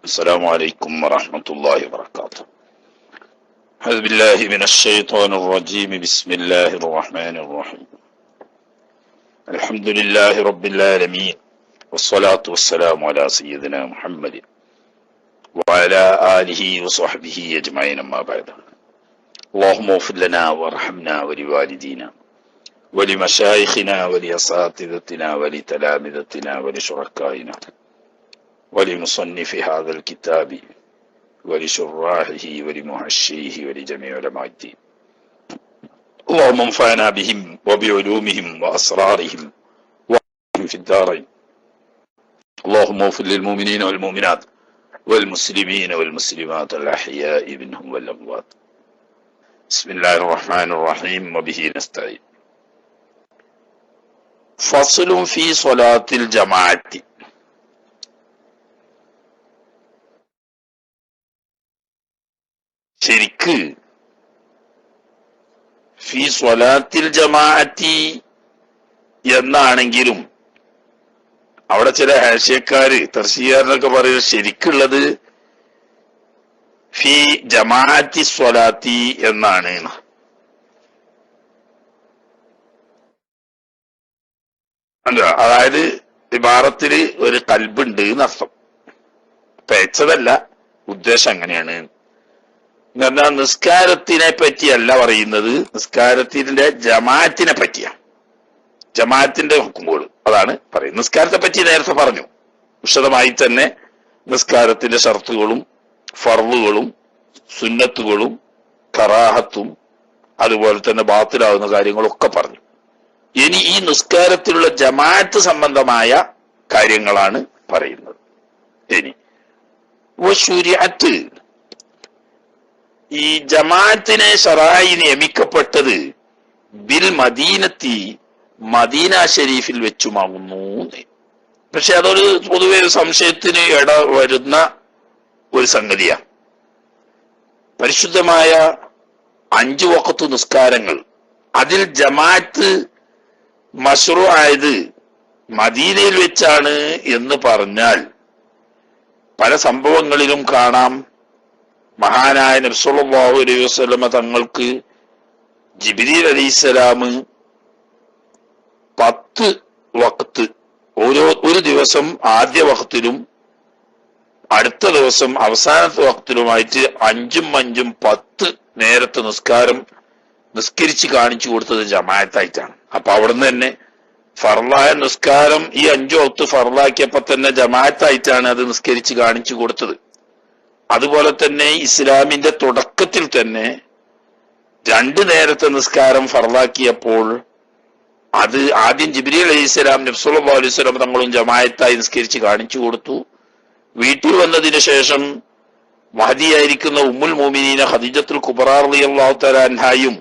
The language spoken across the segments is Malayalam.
السلام عليكم ورحمة الله وبركاته. أعوذ بالله من الشيطان الرجيم. بسم الله الرحمن الرحيم. الحمد لله رب العالمين والصلاة والسلام على سيدنا محمد وعلى آله وصحبه أجمعين. أما بعد، اللهم اغفر لنا وارحمنا ولوالدينا ولمشايخنا ولأساتذتنا ولتلامذتنا ولشركائنا ولمصنف هذا الكتاب ولشراحه ولمحشيه ولجميع علماء الدين. اللهم انفعنا بهم وبعلومهم وأسرارهم في الدارين. اللهم اغفر للمؤمنين والمؤمنات والمسلمين والمسلمات الأحياء منهم والأموات. بسم الله الرحمن الرحيم وبه نستعين. فصل في صلاة الجماعة. ശരിക്ക് ഫി സ്വലാത്തിൽ ജമാഅത്തി എന്നാണെങ്കിലും അവിടെ ചില ഹാഷ്യക്കാര് തർശീയാറിനൊക്കെ പറയുന്നത് ശരിക്കുള്ളത് ഫി ജമാഅത്തി സ്വലാത്തി എന്നാണ്. അതായത് ഇബാറത്തില് ഒരു കൽബുണ്ട് എന്നർത്ഥം. പേച്ചതല്ല, ഉദ്ദേശം അങ്ങനെയാണ്. എന്നാൽ നിസ്കാരത്തിനെ പറ്റിയല്ല പറയുന്നത്, നിസ്കാരത്തിന്റെ ജമാഅത്തിനെ പറ്റിയാണ്. ജമാഅത്തിന്റെ ഹുക്കുമ്പോൾ അതാണ് പറയുന്നത്. നിസ്കാരത്തെ പറ്റി നേരത്തെ പറഞ്ഞു വിശദമായി തന്നെ. നിസ്കാരത്തിന്റെ ഷർത്തുകളും ഫർളുകളും സുന്നത്തുകളും കറാഹത്തും അതുപോലെ തന്നെ ബാത്തിലാവുന്ന കാര്യങ്ങളൊക്കെ പറഞ്ഞു. ഇനി ഈ നിസ്കാരത്തിലുള്ള ജമാഅത്ത് സംബന്ധമായ കാര്യങ്ങളാണ് പറയുന്നത്. ഇനി ശരീഅത്ത്, ഈ ജമാഅത്തിനെ ശറഈ നിയമിക്കപ്പെട്ടത് ബിൽ മദീനത്തി, മദീന ഷരീഫിൽ വെച്ചുമാകുന്നു. പക്ഷെ അതൊരു പൊതുവെ ഒരു സംശയത്തിന് ഇട വരുന്ന ഒരു സംഗതിയാണ്. പരിശുദ്ധമായ 5 വഖത്ത് നിസ്കാരങ്ങൾ, അതിൽ ജമാഅത്ത് മശ്റൂ ആയത് മദീനയിൽ വെച്ചാണ് എന്ന് പറഞ്ഞാൽ പല സംഭവങ്ങളിലും കാണാം. മഹാനായ നബി സല്ലല്ലാഹു അലൈഹി വസല്ലമ തങ്ങൾക്ക് ജിബ്രീൽ അലൈഹിസ്സലാം 10 വഖത്ത്, ഒരു ദിവസം ആദ്യ വഖത്തിലും അടുത്ത ദിവസം അവസാനത്തെ വഖത്തിലുമായിട്ട് 5 10 നേരത്തെ നിസ്കാരം നിസ്കരിച്ച് കാണിച്ചു കൊടുത്തത് ജമാഅത്തായിട്ടാണ്. അപ്പൊ അവിടുന്ന് തന്നെ ഫർളായ നിസ്കാരം ഈ 5 വഖത്ത് ഫർളാക്കിയപ്പോ തന്നെ ജമാഅത്തായിട്ടാണ് അത് നിസ്കരിച്ച് കാണിച്ചു കൊടുത്തത്. അതുപോലെ തന്നെ ഇസ്ലാമിന്റെ തുടക്കത്തിൽ തന്നെ 2 നേരത്തെ നിസ്കാരം ഫർളാക്കിയപ്പോൾ അത് ആദ്യം ജിബ്രീൽ അലൈഹിസ്സലാം നബി സല്ലല്ലാഹു അലൈഹി വസല്ലം തങ്ങളും ജമാഅത്തായി നിസ്കരിച്ച് കാണിച്ചു കൊടുത്തു. വീട്ടിൽ വന്നതിന് ശേഷം മഹദിയായിരിക്കുന്ന ഉമ്മുൽ മുഅ്മിനീന ഖദീജത്തുൽ കുബ്ര റളിയല്ലാഹു തആല അൻഹായും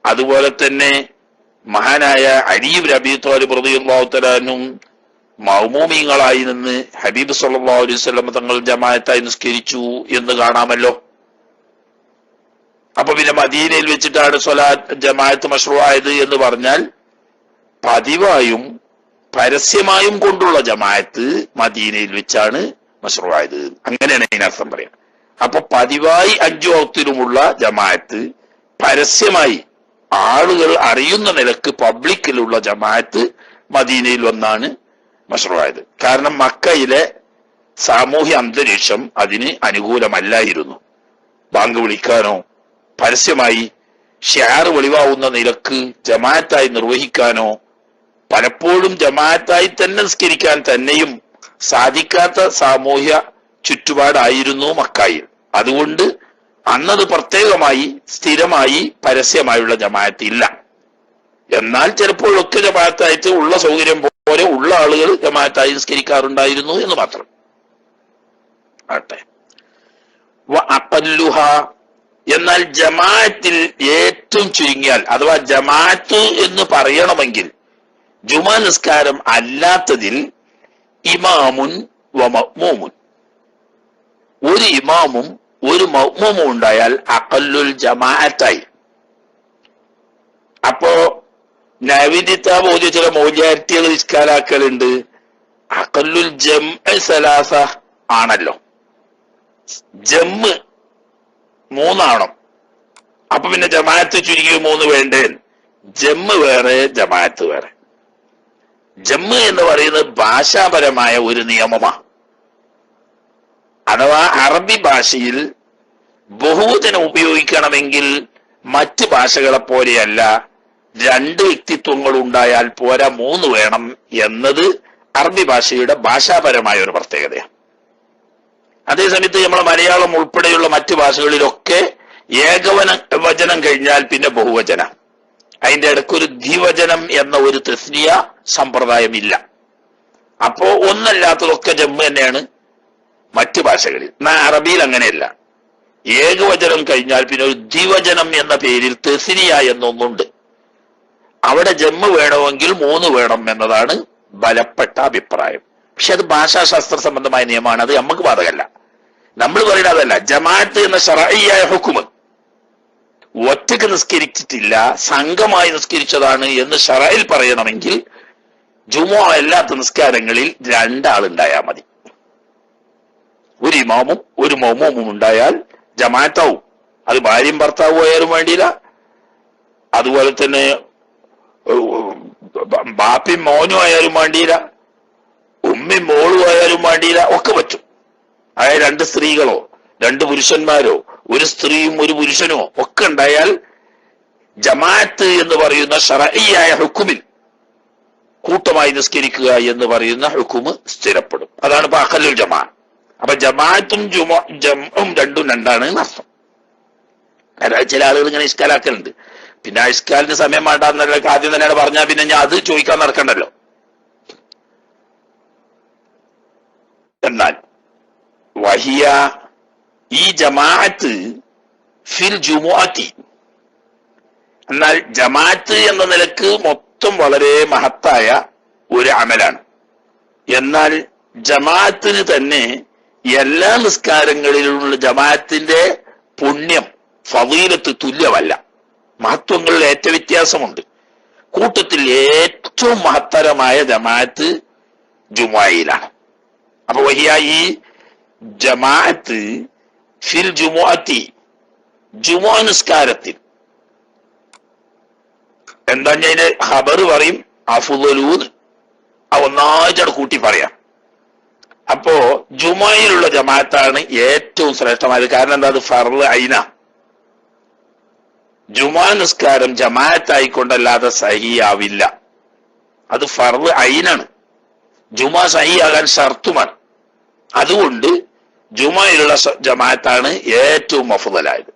അതുപോലെ തന്നെ മഹാനായ അലി ഇബ്നു അബീ ത്വാലിബ് റളിയല്ലാഹു തആല അൻഹും മഅ്മൂമീങ്ങളായി നിന്ന് ഹബീബ് സല്ലല്ലാഹു അലൈഹി വസല്ലം തങ്ങൾ ജമാഅത്തായി നിസ്കരിച്ചു എന്ന് കാണാമല്ലോ. അപ്പൊ പിന്നെ മദീനയിൽ വെച്ചിട്ടാണ് സ്വലാത്ത് ജമാഅത്ത് മശ്റൂ ആയത് എന്ന് പറഞ്ഞാൽ പതിവായും പരസ്യമായും കൊണ്ടുള്ള ജമാഅത്ത് മദീനയിൽ വെച്ചാണ് മശ്റൂ ആയത്, അങ്ങനെയാണ് അതിനർത്ഥം പറയാം. അപ്പൊ പതിവായി 5 വഖത്തിലുമുള്ള ജമാഅത്ത്, പരസ്യമായി ആളുകൾ അറിയുന്ന നിലക്ക് പബ്ലിക്കിലുള്ള ജമാഅത്ത് മദീനയിൽ വന്നാണ് മശ്റൂ ആയത്. കാരണം മക്കയിലെ സാമൂഹ്യ അന്തരീക്ഷം അതിന് അനുകൂലമല്ലായിരുന്നു. ബാങ്ക് വിളിക്കാനോ പരസ്യമായി ഷിആർ വെളിവാവുന്ന നിലക്ക് ജമാഅത്തായി നിർവഹിക്കാനോ പലപ്പോഴും ജമാഅത്തായി തന്നെ നിസ്കരിക്കാൻ തന്നെയും സാധിക്കാത്ത സാമൂഹ്യ ചുറ്റുപാടായിരുന്നു മക്കയിൽ. അതുകൊണ്ട് അന്നത് പ്രത്യേകമായി സ്ഥിരമായി പരസ്യമായുള്ള ജമാഅത്ത് ഇല്ല. എന്നാൽ ചിലപ്പോഴൊക്കെ ജമാഅത്തായിട്ട് ഉള്ള സൗകര്യം പോലെ ഉള്ള ആളുകൾ ജമാഅത്തായി നിസ്കരിക്കാറുണ്ടായിരുന്നു എന്ന് മാത്രം. ആട്ടെ. വഅഖല്ലുഹ, എന്നാൽ ജമാഅത്തിൽ ഏറ്റവും ചുരുങ്ങിയാൽ അഥവാ ജമാഅത്ത് എന്ന് പറയണമെങ്കിൽ ജുമാ നിസ്കാരം അല്ലാത്തതിൽ ഇമാമുൻ വ മഅ്മൂമുൻ, ഒരു ഇമാമും ഒരു മഅ്മൂമും ഉണ്ടായാൽ അഖല്ലുൽ ജമാഅത്തായി. അപ്പോ നവിദിത്താബ് ഓതിയ ചില മൗലിയാരിറ്റികൾ ഇസ്കാലാക്കലുണ്ട്. അഖല്ലുൽ ജംഅ സലാസ ആണല്ലോ. ജമ്മ് 3 ആവണം. അപ്പൊ പിന്നെ ജമാഅത്ത് ചുരുക്കി 3 വേണ്ടേ? ജമ്മ് വേറെ, ജമാഅത്ത് വേറെ. ജമ്മ് എന്ന് പറയുന്നത് ഭാഷാപരമായ ഒരു നിയമമാണ്. അഥവാ അറബി ഭാഷയിൽ ബഹുവചനം ഉപയോഗിക്കണമെങ്കിൽ മറ്റ് ഭാഷകളെ പോലെയല്ല 2 വ്യക്തിത്വങ്ങൾ ഉണ്ടായാൽ പോരാ 3 വേണം എന്നത് അറബി ഭാഷയുടെ ഭാഷാപരമായ ഒരു പ്രത്യേകതയാണ്. അതേസമയത്ത് നമ്മളെ മലയാളം ഉൾപ്പെടെയുള്ള മറ്റു ഭാഷകളിലൊക്കെ വചനം കഴിഞ്ഞാൽ പിന്നെ ബഹുവചന. അതിന്റെ ഇടയ്ക്കൊരു ദ്വിവചനം എന്ന ഒരു തസ്നിയ സമ്പ്രദായം ഇല്ല. അപ്പോ ഒന്നല്ലാത്തതൊക്കെ ജമ്മ് തന്നെയാണ് മറ്റു ഭാഷകളിൽ. എന്നാൽ അറബിയിൽ അങ്ങനെയല്ല. ഏകവചനം കഴിഞ്ഞാൽ പിന്നെ ഒരു ദ്വിവചനം എന്ന പേരിൽ തസ്നിയ എന്നൊന്നുണ്ട്. അവിടെ ജമ്മ് വേണമെങ്കിൽ 3 വേണം എന്നതാണ് ബലപ്പെട്ട അഭിപ്രായം. പക്ഷെ അത് ഭാഷാശാസ്ത്ര സംബന്ധമായ നിയമമാണ്. അത് നമുക്ക് ബാധകമല്ല. നമ്മൾ പറയുന്നത് അതല്ല. ജമാഅത്ത് എന്ന ശറഈയായ ഹുക്മ് ഒറ്റക്ക് നിസ്കരിച്ചിട്ടില്ല, സംഘമായി നിസ്കരിച്ചതാണ് എന്ന് ശറയിൽ പറയണമെങ്കിൽ ജുമുഅ അല്ലാത്ത നിസ്കാരങ്ങളിൽ 2 ആളുണ്ടായാൽ മതി. ഒരു ഇമാമും ഒരു മഅ്മൂമും ഉണ്ടായാൽ ജമാഅത്താവും. അത് ഭാര്യയും ഭർത്താവും ആയാലും വേണ്ടിയില്ല, അതുപോലെ തന്നെ ബാപ്പയും മോനും ആയാലും വേണ്ടിയില്ല, ഉമ്മയും മോളും ആയാലും വേണ്ടിയില്ല, ഒക്കെ പറ്റും. അതായത് 2 സ്ത്രീകളോ 2 പുരുഷന്മാരോ ഒരു സ്ത്രീയും ഒരു പുരുഷനോ ഒക്കെ ഉണ്ടായാൽ ജമാഅത്ത് എന്ന് പറയുന്ന ശറഈയായ ഹുക്കുമിൽ കൂട്ടമായി നിസ്കരിക്കുക എന്ന് പറയുന്ന ഹുക്കുമ് സ്ഥിരപ്പെടും. അതാണ് ഇപ്പൊ അഖല്ലുൽ ജമാ. അപ്പൊ ജമാഅത്തും ജംഉം രണ്ടും 2ആണ് എന്നർത്ഥം. ചില ആളുകൾ ഇങ്ങനെ ഇസ്കാലാക്കലുണ്ട്. പിന്നെ ആ ഇസ്കാലിന് സമയം വേണ്ടാന്നല്ല ആദ്യം തന്നെയാണ് പറഞ്ഞാൽ പിന്നെ ഞാൻ അത് ചോദിക്കാൻ നടക്കണ്ടല്ലോ. എന്നാൽ വഹിയ ഈ ജമാഅത്ത് ഫിൽ ജുമുഅത്തി, എന്നാൽ ജമാഅത്ത് എന്ന നിലക്ക് മൊത്തം വളരെ മഹത്തായ ഒരു അമലാണ്. എന്നാൽ ജമാഅത്തിന് തന്നെ എല്ലാ നിസ്കാരങ്ങളിലുള്ള ജമാഅത്തിന്റെ പുണ്യം ഫളീലത്ത് തുല്യമല്ല. മഹത്വങ്ങളിൽ ഏറ്റ വ്യത്യാസമുണ്ട്. കൂട്ടത്തിൽ ഏറ്റവും മഹത്തരമായ ജമാഅത്ത് ജുമുഅയിലാണ്. അപ്പൊ വഹിയ ഈ ജമാഅത്ത് ഫിൽ ജുമുഅത്തി, ജുമുഅ നിസ്കാരത്തിൽ എന്താ അതിന്റെ ഖബർ പറയും അഫ്ളൂന്ന്, ഒന്നാഴ്ച കൂട്ടി പറയാം. അപ്പോ ജുമുഅയിലുള്ള ജമാഅത്താണ് ഏറ്റവും ശ്രേഷ്ഠമായത്. കാരണം എന്താ? അത് ഫർള് ഐന. ജുമുഅ നിസ്കാരം ജമാഅത്തായിക്കൊണ്ടല്ലാതെ സഹിയാവില്ല. അത് ഫർള് ഐനാണ്. ജുമുഅ സഹിയാകാൻ ഷർത്തുമാണ്. അതുകൊണ്ട് ജുമുഅയിലുള്ള ജമാഅത്താണ് ഏറ്റവും അഫ്ളലായത്.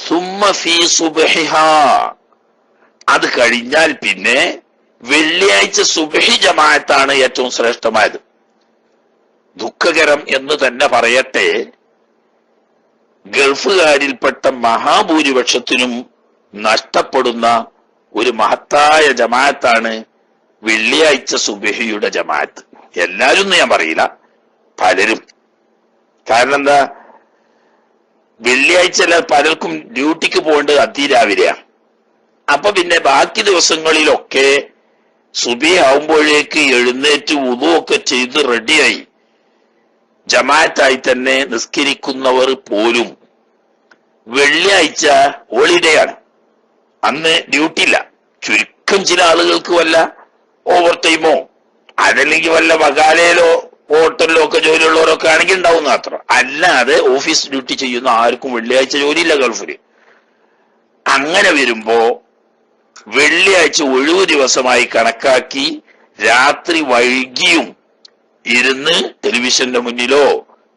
സുമ്മ ഫീ സുബ്ഹിഹാ, അത് കഴിഞ്ഞാൽ പിന്നെ വെള്ളിയാഴ്ച സുബ്ഹി ജമാഅത്താണ് ഏറ്റവും ശ്രേഷ്ഠമായത്. ദുഃഖകരം എന്ന് തന്നെ പറയട്ടെ, ഗൾഫുകാരിൽപ്പെട്ട മഹാഭൂരിപക്ഷത്തിനും നഷ്ടപ്പെടുന്ന ഒരു മഹത്തായ ജമാഅത്താണ് വെള്ളിയാഴ്ച സുബ്ഹിയുടെ ജമാഅത്ത്. എല്ലാരും ഞാൻ പറയില്ല, പലരും. കാരണം എന്താ? വെള്ളിയാഴ്ച പലർക്കും ഡ്യൂട്ടിക്ക് പോകേണ്ടത് അതിരാവിലെയാണ്. അപ്പൊ പിന്നെ ബാക്കി ദിവസങ്ങളിലൊക്കെ സുബഹി ആവുമ്പോഴേക്ക് എഴുന്നേറ്റ് വുളുവൊക്കെ ചെയ്ത് റെഡിയായി ജമാഅത്തായി തന്നെ നിസ്കരിക്കുന്നവർ പോലും വെള്ളിയാഴ്ച ഹോളിഡേ ആണ്, അന്ന് ഡ്യൂട്ടി ഇല്ല. ചുരുക്കം ചില ആളുകൾക്ക് വല്ല ഓവർ ടൈമോ അതല്ലെങ്കിൽ വല്ല വകാലയിലോ ഹോട്ടലിലോ ഒക്കെ ജോലിയുള്ളവരൊക്കെ ആണെങ്കിൽ ഉണ്ടാവുന്ന മാത്രം. അല്ലാതെ ഓഫീസ് ഡ്യൂട്ടി ചെയ്യുന്ന ആർക്കും വെള്ളിയാഴ്ച ജോലിയില്ല ഗൾഫില്. അങ്ങനെ വരുമ്പോ വെള്ളിയാഴ്ച ഒഴിവു ദിവസമായി കണക്കാക്കി രാത്രി വൈകിയും ഇരുന്ന് ടെലിവിഷന്റെ മുന്നിലോ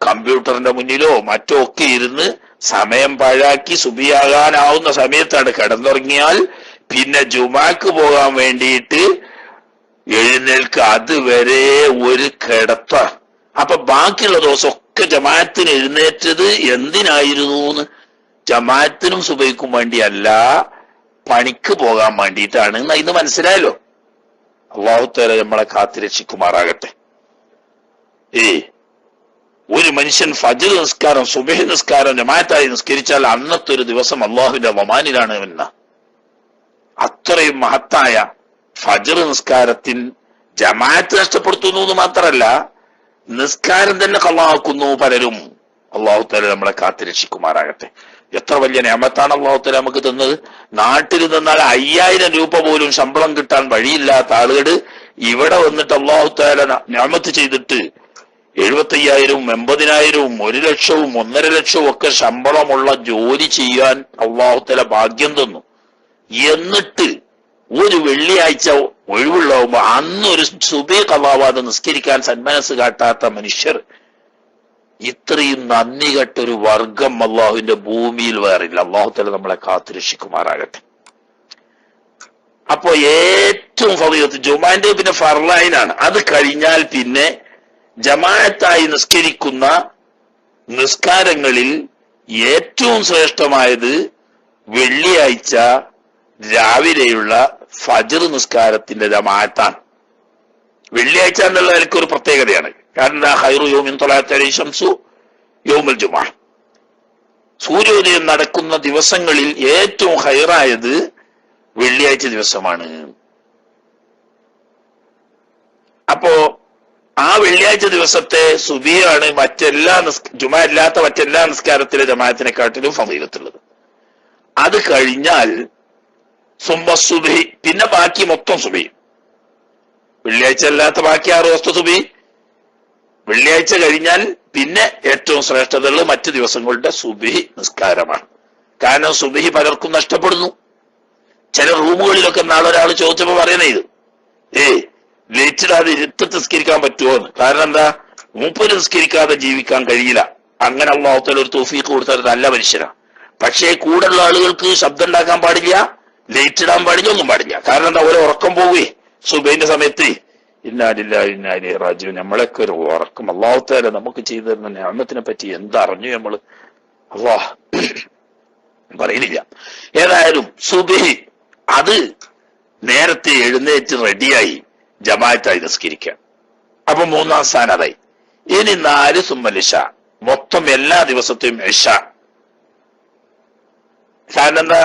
കമ്പ്യൂട്ടറിന്റെ മുന്നിലോ മറ്റോ ഒക്കെ ഇരുന്ന് സമയം പാഴാക്കി സുബിയാകാനാവുന്ന സമയത്താണ് കിടന്നുറങ്ങിയാൽ പിന്നെ ജുമാക്ക് പോകാൻ വേണ്ടിയിട്ട് എഴുന്നേൽക്ക്, അതുവരെ ഒരു കിടത്ത. അപ്പൊ ബാക്കിയുള്ള ദിവസമൊക്കെ ജമാഅത്തിന് എഴുന്നേറ്റത് എന്തിനായിരുന്നു? ജമാഅത്തിനും സുബഹിക്കും വേണ്ടിയല്ല, പണിക്ക് പോകാൻ വേണ്ടിയിട്ടാണ്. ഇന്ന് മനസ്സിലായല്ലോ. അല്ലാഹു തആല നമ്മളെ കാത്തുരക്ഷിക്കുമാറാകട്ടെ. ഒരു മനുഷ്യൻ ഫജ്ർ നിസ്കാരം സുബഹി നിസ്കാരം ജമാഅത്തായി നിസ്കരിച്ചാൽ അന്നത്തെ ഒരു ദിവസം അള്ളാഹുവിന്റെ വമാനിലാണ് എന്ന അത്രയും മഹത്തായ ഫജ്ർ നിസ്കാരത്തിൽ ജമാഅത്ത് നഷ്ടപ്പെടുത്തുന്നു എന്ന് മാത്രമല്ല, നിസ്കാരം തന്നെ ഖളാക്കുന്നു പലരും. അള്ളാഹു തആല നമ്മളെ കാത്തുരക്ഷിക്കുമാറാകട്ടെ. എത്ര വലിയ നിഅമത്താണ് അള്ളാഹു തആല നമുക്ക് തന്നത്. നാട്ടിൽ നിന്നാൽ 5000 രൂപ പോലും ശമ്പളം കിട്ടാൻ വഴിയില്ലാത്ത ആളുകൾ ഇവിടെ വന്നിട്ട് അള്ളാഹു തആല നിഅമത്ത് ചെയ്തിട്ട് 75,000, 80,000, 1 ലക്ഷവും 1.5 ലക്ഷവും ഒക്കെ ശമ്പളമുള്ള ജോലി ചെയ്യാൻ അള്ളാഹു തആല ഭാഗ്യം തന്നു. എന്നിട്ട് ഒരു വെള്ളിയാഴ്ച ഒഴിവുള്ളാവുമ്പോ അന്നൊരു സുബഹി ഖളാവാതെ നിസ്കരിക്കാൻ സന്മനസ് കാട്ടാത്ത മനുഷ്യർ, ഇത്രയും നന്ദി കെട്ടൊരു വർഗം അള്ളാഹുവിന്റെ ഭൂമിയിൽ വേറില്ല. അള്ളാഹു തആല നമ്മളെ കാത്തുരക്ഷിക്കുമാറാകട്ടെ. അപ്പോ ഏറ്റവും ഫളീലത്ത് ജുമാന്റെ പിന്നെ ഫർളൈനാണ്. അത് കഴിഞ്ഞാൽ പിന്നെ ജമാഅത്തായി നിസ്കരിക്കുന്ന നിസ്കാരങ്ങളിൽ ഏറ്റവും ശ്രേഷ്ഠമായത് വെള്ളിയാഴ്ച രാവിലെയുള്ള ഫജ്ർ നിസ്കാരത്തിന്റെ ജമാഅത്താണ്. വെള്ളിയാഴ്ച എന്നുള്ള എനിക്കൊരു പ്രത്യേകതയാണ്. കാരണം ഖൈറു യൗമിൻ ത്വലഅത് അലൈഹി ശംസു യൗമുൽ ജുമുഅ, സൂര്യോദയം നടക്കുന്ന ദിവസങ്ങളിൽ ഏറ്റവും ഖൈറായത് വെള്ളിയാഴ്ച ദിവസമാണ്. അപ്പോ ആ വെള്ളിയാഴ്ച ദിവസത്തെ സുബഹിയാണ് മറ്റെല്ലാ ജുമുഅ അല്ലാത്ത മറ്റെല്ലാ നിസ്കാരത്തിലെ ജമാഅത്തിനെക്കാട്ടിലും ഫളീലത്തുള്ളത്. അത് കഴിഞ്ഞാൽ സുമ്മ സുബ്ഹി, പിന്നെ ബാക്കി മൊത്തം സുബഹി. വെള്ളിയാഴ്ച അല്ലാത്ത ബാക്കി 6 ദിവസത്തെ സുബഹി, വെള്ളിയാഴ്ച കഴിഞ്ഞാൽ പിന്നെ ഏറ്റവും ശ്രേഷ്ഠതയുള്ളത് മറ്റു ദിവസങ്ങളുടെ സുബഹി നിസ്കാരമാണ്. കാരണം സുബഹി പലർക്കും നഷ്ടപ്പെടുന്നു. ചില റൂമുകളിലൊക്കെ നാളെ ഒരാൾ ചോദിച്ചപ്പോ പറയുന്നത് ഇത് ലേറ്റിടാതെ ഇരുത്തത്ത് നിസ്കരിക്കാൻ പറ്റുമോ എന്ന്. കാരണം എന്താ, മൂപ്പര് നിസ്കരിക്കാതെ ജീവിക്കാൻ കഴിയില്ല. അങ്ങനെ അല്ലാഹു തആല ഒരു തൗഫീഖ് കൊടുത്താൽ നല്ല മനുഷ്യനാണ്. പക്ഷേ കൂടെയുള്ള ആളുകൾക്ക് ശബ്ദം ഉണ്ടാക്കാൻ പാടില്ല, ലേറ്റ് ഇടാൻ പാടില്ല, ഒന്നും പാടില്ല. കാരണം എന്താ, ഓരോ ഉറക്കം പോവുകയെ സുബഹിന്റെ സമയത്ത്. ഇന്നാ ലില്ലാഹി വഇന്നാ ഇലൈഹി റാജിഊൻ. നമ്മളൊക്കെ ഒരു ഉറക്കം അല്ലാഹു തആല നമുക്ക് ചെയ്തു തരുന്ന നിഅമത്തിനെ പറ്റി എന്തറിഞ്ഞു നമ്മൾ, അല്ലാഹ് പറയുന്നില്ല. ഏതായാലും സുബഹി അത് നേരത്തെ എഴുന്നേറ്റ് റെഡിയായി ജമാഅത്തായി നിസ്കരിക്കുക. അപ്പൊ 3-ാം സ്ഥാനം അതായി. ഇനി 4 സുമ്മൽ ഇശാ, മൊത്തം എല്ലാ ദിവസത്തെയും ഇശാ. കാരണം എന്താ,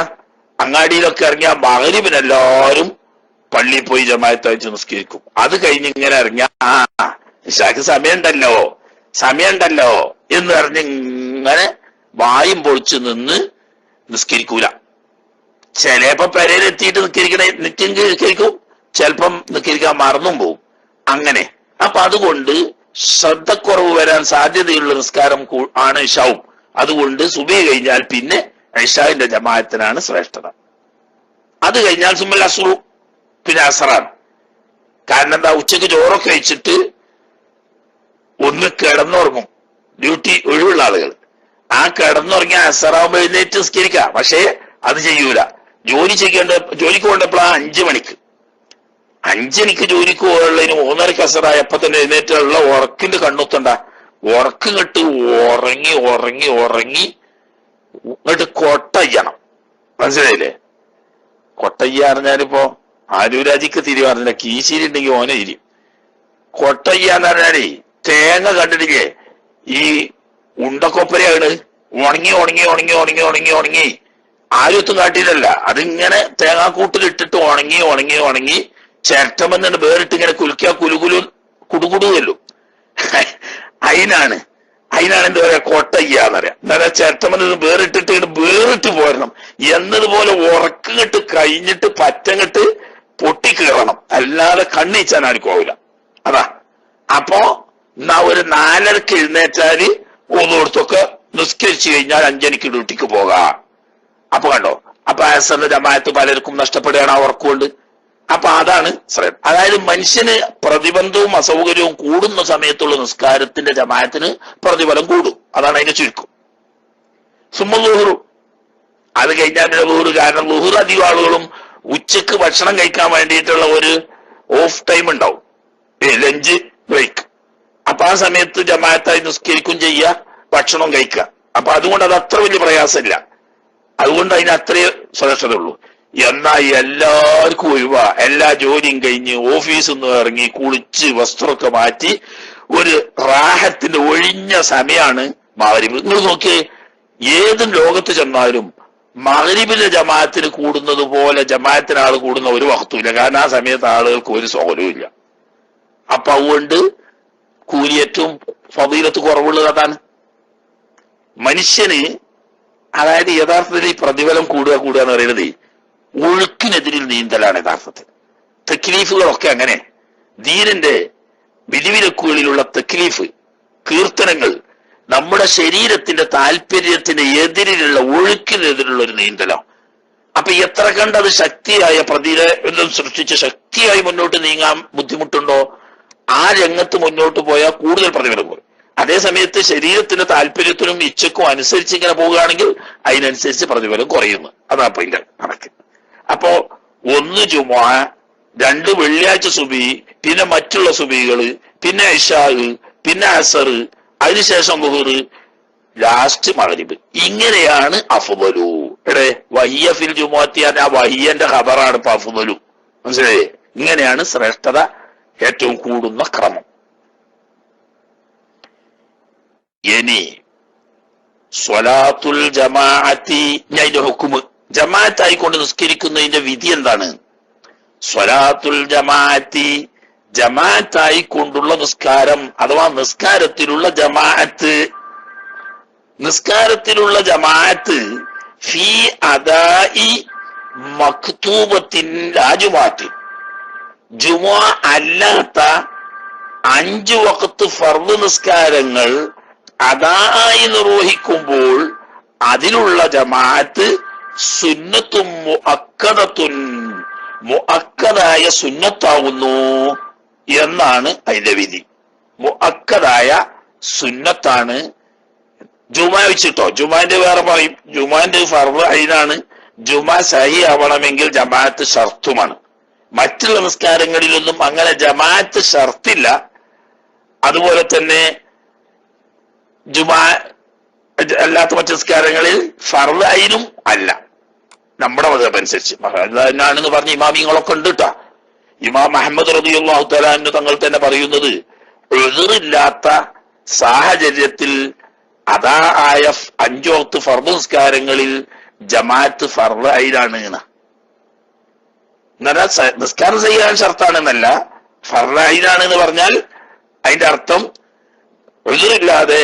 അങ്ങാടിയിലൊക്കെ ഇറങ്ങിയ മഗ്‌രിബിന് എല്ലാവരും പള്ളിയിൽ പോയി ജമാഅത്തായിട്ട് നിസ്കരിക്കും. അത് കഴിഞ്ഞ് ഇങ്ങനെ ഇറങ്ങിയ ഇശാക്ക് സമയമുണ്ടല്ലോ എന്ന് പറഞ്ഞ് ഇങ്ങനെ വായും പൊളിച്ച് നിന്ന് നിസ്കരിക്കൂല. ചിലപ്പോ പെരയിലെത്തിയിട്ട് നിസ്കരിക്കും, ചിലപ്പം നിസ്കരിക്കാൻ മറന്നും പോവും. അങ്ങനെ അപ്പൊ അതുകൊണ്ട് ശ്രദ്ധക്കുറവ് വരാൻ സാധ്യതയുള്ള നിസ്കാരം ആണ് ഇശാവും. അതുകൊണ്ട് സുബഹി കഴിഞ്ഞാൽ പിന്നെ ഇശാന്റെ ജമാഅത്തിനാണ് ശ്രേഷ്ഠത. അത് കഴിഞ്ഞാൽ സുമ്മൽ അസ്റു, പിന്നെ അസറാണ്. കാരണം എന്താ, ഉച്ചക്ക് ചോറൊക്കെ കഴിച്ചിട്ട് ഒന്ന് കിടന്നുറങ്ങും. ഡ്യൂട്ടി ഒഴിവുള്ള ആളുകൾ ആ കിടന്നുറങ്ങിയ അസറാവുമ്പോ എഴുന്നേറ്റ് നിസ്കരിക്കാം. പക്ഷേ അത് ചെയ്യൂല. ജോലിക്ക് കൊണ്ടപ്പോഴാ 5 മണിക്ക് 5 മണിക്ക് ജോലിക്ക് പോയുള്ളതിന് 3:30 അസറായപ്പോ തന്നെ എഴുന്നേറ്റുള്ള ഉറക്കിന്റെ കണ്ണുത്തണ്ട. ഉറക്കം കെട്ട് ഉറങ്ങി ഇങ്ങോട്ട് കൊട്ടയ്യണം. മനസ്സിലായില്ലേ? കൊട്ടയ്യ പറഞ്ഞാലിപ്പോ ആലൂരാജിക്ക് തിരിവാറില്ല, കീശിരി ഉണ്ടെങ്കിൽ ഓനെ ഇരി. കൊട്ടയ്യാന്ന് പറഞ്ഞാലേ തേങ്ങ കണ്ടിട്ടില്ലേ, ഈ ഉണ്ടക്കൊപ്പരയാണ്. ഉണങ്ങി ആരുത്തും കാട്ടിയിട്ടല്ല, അതിങ്ങനെ തേങ്ങാക്കൂട്ടിലിട്ടിട്ട് ഉണങ്ങി ചിരട്ടമെന്നു വേറിട്ട് ഇങ്ങനെ കുലുക്കിയാ കുടുകുടുവല്ലോ. അതിനാണ് എന്താ പറയാ, കൊട്ടയ്യാന്ന് പറയാം. എന്താ ചിരട്ടമെന്ന് വേറിട്ട് പോരണം എന്നതുപോലെ ഉറക്കങ്ങിട്ട് കഴിഞ്ഞിട്ട് പറ്റങ്ങിട്ട് പൊട്ടിക്കേറണം. അല്ലാതെ കണ്ണീച്ചാൻ ആർക്കും ആവില്ല. അതാ. അപ്പോ എന്നാ ഒരു 4:30 എഴുന്നേറ്റാല് ഒന്നോടത്തൊക്കെ നിസ്കരിച്ചു കഴിഞ്ഞാൽ 5 മണിക്ക് ഡ്യൂട്ടിക്ക് പോകാം. അപ്പൊ കണ്ടോ, അപ്പൊ അസറിന്റെ ജമാഅത്ത് പലർക്കും നഷ്ടപ്പെടുകയാണ് ആ ഉറക്കുകൊണ്ട്. അപ്പൊ അതാണ് ശ്രദ്ധ. അതായത് മനുഷ്യന് പ്രതിബന്ധവും അസൗകര്യവും കൂടുന്ന സമയത്തുള്ള നിസ്കാരത്തിന്റെ ജമാഅത്തിന് പ്രതിഫലം കൂടും. അതാണ് അതിന്റെ ചുരുക്കം. സുമ്മ ളുഹുറു, അത് കഴിഞ്ഞാൽ പിന്നെ ളുഹുർ. കാരണം ളുഹുർ അധികം ആളുകളും ഉച്ചക്ക് ഭക്ഷണം കഴിക്കാൻ വേണ്ടിയിട്ടുള്ള ഒരു ഓഫ് ടൈം ഉണ്ടാവും, ലഞ്ച് ബ്രേക്ക്. അപ്പൊ ആ സമയത്ത് ജമാഅത്തായി നിസ്കരിക്കും ചെയ്യുക, ഭക്ഷണം കഴിക്കുക. അപ്പൊ അതുകൊണ്ട് അത് അത്ര വലിയ പ്രയാസമില്ല. അതുകൊണ്ട് അതിന് അത്രയേ ശ്രേഷ്ഠതയുള്ളൂ. എന്നാൽ എല്ലാവർക്കും ഒഴിവാ, എല്ലാ ജോലിയും കഴിഞ്ഞ് ഓഫീസിൽ നിന്ന് ഇറങ്ങി കുളിച്ച് വസ്ത്രമൊക്കെ മാറ്റി ഒരു റാഹത്തിന്റെ ഒഴിഞ്ഞ സമയമാണ് മഗ്‌രിബ്. നിങ്ങൾ നോക്കിയേ, ഏതും ലോകത്ത് ചെന്നാലും മഗ്‌രിബിലെ ജമാഅത്തിന് കൂടുന്നത് പോലെ ജമാഅത്തിന് ആൾ കൂടുന്ന ഒരു വഖത്തുമില്ല. കാരണം ആ സമയത്ത് ആളുകൾക്ക് ഒരു സൗകര്യവും ഇല്ല. അപ്പൊ അതുകൊണ്ട് കൂലി ഏറ്റവും ഫളീലത്ത് കുറവുള്ളത് അതാണ്. മനുഷ്യന് അതായത് യഥാർത്ഥത്തിൽ ഈ പ്രതിഫലം കൂടുക എന്ന് പറയുന്നത് ഒഴുക്കിനെതിരിൽ നീന്തലാണ് യഥാർത്ഥത്തിൽ. തെക്ലീഫുകളൊക്കെ അങ്ങനെ ദീനിന്റെ വിധിവിലക്കുകളിലുള്ള തെക്ലീഫ് കീർത്തനങ്ങൾ നമ്മുടെ ശരീരത്തിന്റെ താല്പര്യത്തിന് എതിരിലുള്ള ഒഴുക്കിനെതിരുള്ള ഒരു നീന്തലാണ്. അപ്പൊ എത്ര കണ്ടത് ശക്തിയായ പ്രതിരോധം സൃഷ്ടിച്ച് ശക്തിയായി മുന്നോട്ട് നീങ്ങാൻ ബുദ്ധിമുട്ടുണ്ടോ ആ രംഗത്ത് മുന്നോട്ട് പോയാൽ കൂടുതൽ പ്രതിഫലം പോകും. അതേ സമയത്ത് ശരീരത്തിന്റെ താല്പര്യത്തിനും ഇച്ഛക്കും അനുസരിച്ച് ഇങ്ങനെ പോവുകയാണെങ്കിൽ അതിനനുസരിച്ച് പ്രതിഫലം കുറയുന്നു. അതാ ഇപ്പൊ ഇതിന്റെ കണക്ക്. അപ്പോ 1 ജുമുഅ, 2 വെള്ളിയാഴ്ച സുബഹി, പിന്നെ മറ്റുള്ള സുബഹികള്, പിന്നെ ഇശാ, പിന്നെ അസർ, അതിനുശേഷം ളുഹർ, ലാസ്റ്റ് മഗ്രിബ്. ഇങ്ങനെയാണ് അഫ്ളു. വഹിയ ഫിൽ ജുമുഅത്തി, ആ വഹിയന്റെ ഖബറാണ് ഇപ്പൊ അഫ്ളു. മനസ്സിലായേ? ഇങ്ങനെയാണ് ശ്രേഷ്ഠത ഏറ്റവും കൂടുന്ന ക്രമം. ഇനി സ്വലാത്തുൽ ജമാഅത്തി, ഇതിന്റെ ഹുക്കുമ്, ജമാഅത്തായിക്കൊണ്ട് നിസ്കരിക്കുന്നതിന്റെ വിധി എന്താണ്? സ്വലാത്തുൽ ജമാഅത്തി, ജമാഅത്തായിക്കൊണ്ടുള്ള നിസ്കാരം അഥവാ നിസ്കാരത്തിലുള്ള ജമാഅത്ത്. നിസ്കാരത്തിലുള്ള ജമാഅത്ത് ഫീ അദാഇ മക്തൂബത്തിൻ ലാ ജുമുഅത്ത്, ജുമുഅ അല്ലാത്ത 5 വഖത്ത് ഫർദ് നിസ്കാരങ്ങൾ അദായി നിർവഹിക്കുമ്പോൾ അതിലുള്ള ജമാഅത്ത് സുന്നത്തും മുഅക്കദത്തുൻ, മുഅക്കദായ സുന്നത്താവുന്നു എന്നാണ് അതിന്റെ വിധി. മുഅക്കദായ സുന്നത്താണ്. ജുമാ വെച്ചിട്ടോ, ജുമാന്റെ വേറെ പറയും. ജുമാന്റെ ഫർദ് ഐനാണ്. ജുമാ സഹി ആവണമെങ്കിൽ ജമാഅത്ത് ഷർത്തുമാണ്. മറ്റുള്ള നിസ്കാരങ്ങളിലൊന്നും അങ്ങനെ ജമാഅത്ത് ഷർത്തില്ല. അതുപോലെ തന്നെ ജുമാ അല്ലാത്ത മറ്റു നിസ്കാരങ്ങളിൽ ഫർദ് ഐനും അല്ല, നമ്മുടെ മദ്ഹബ് അനുസരിച്ച്. എന്നാണെന്ന് പറഞ്ഞ ഇമാമിങ്ങളൊക്കെ ഉണ്ട് കേട്ടോ. ഇമാം അഹ്മദ് റളിയല്ലാഹു തആല അൻഹു തങ്ങൾ തന്നെ പറയുന്നത് ഉദ്റില്ലാത്ത സാഹചര്യത്തിൽ അതാ ആയ 5 വഖത്ത് ഫർദ് നിസ്കാരങ്ങളിൽ ജമാഅത്ത് ഫർദ് ഐനാണ് എന്ന്. എന്നാൽ നിസ്കാരം ചെയ്യാൻ ഷർത്താണ് ഫർദ് ഐനാണ് എന്ന് പറഞ്ഞാൽ അതിന്റെ അർത്ഥം ഉദ്റില്ലാതെ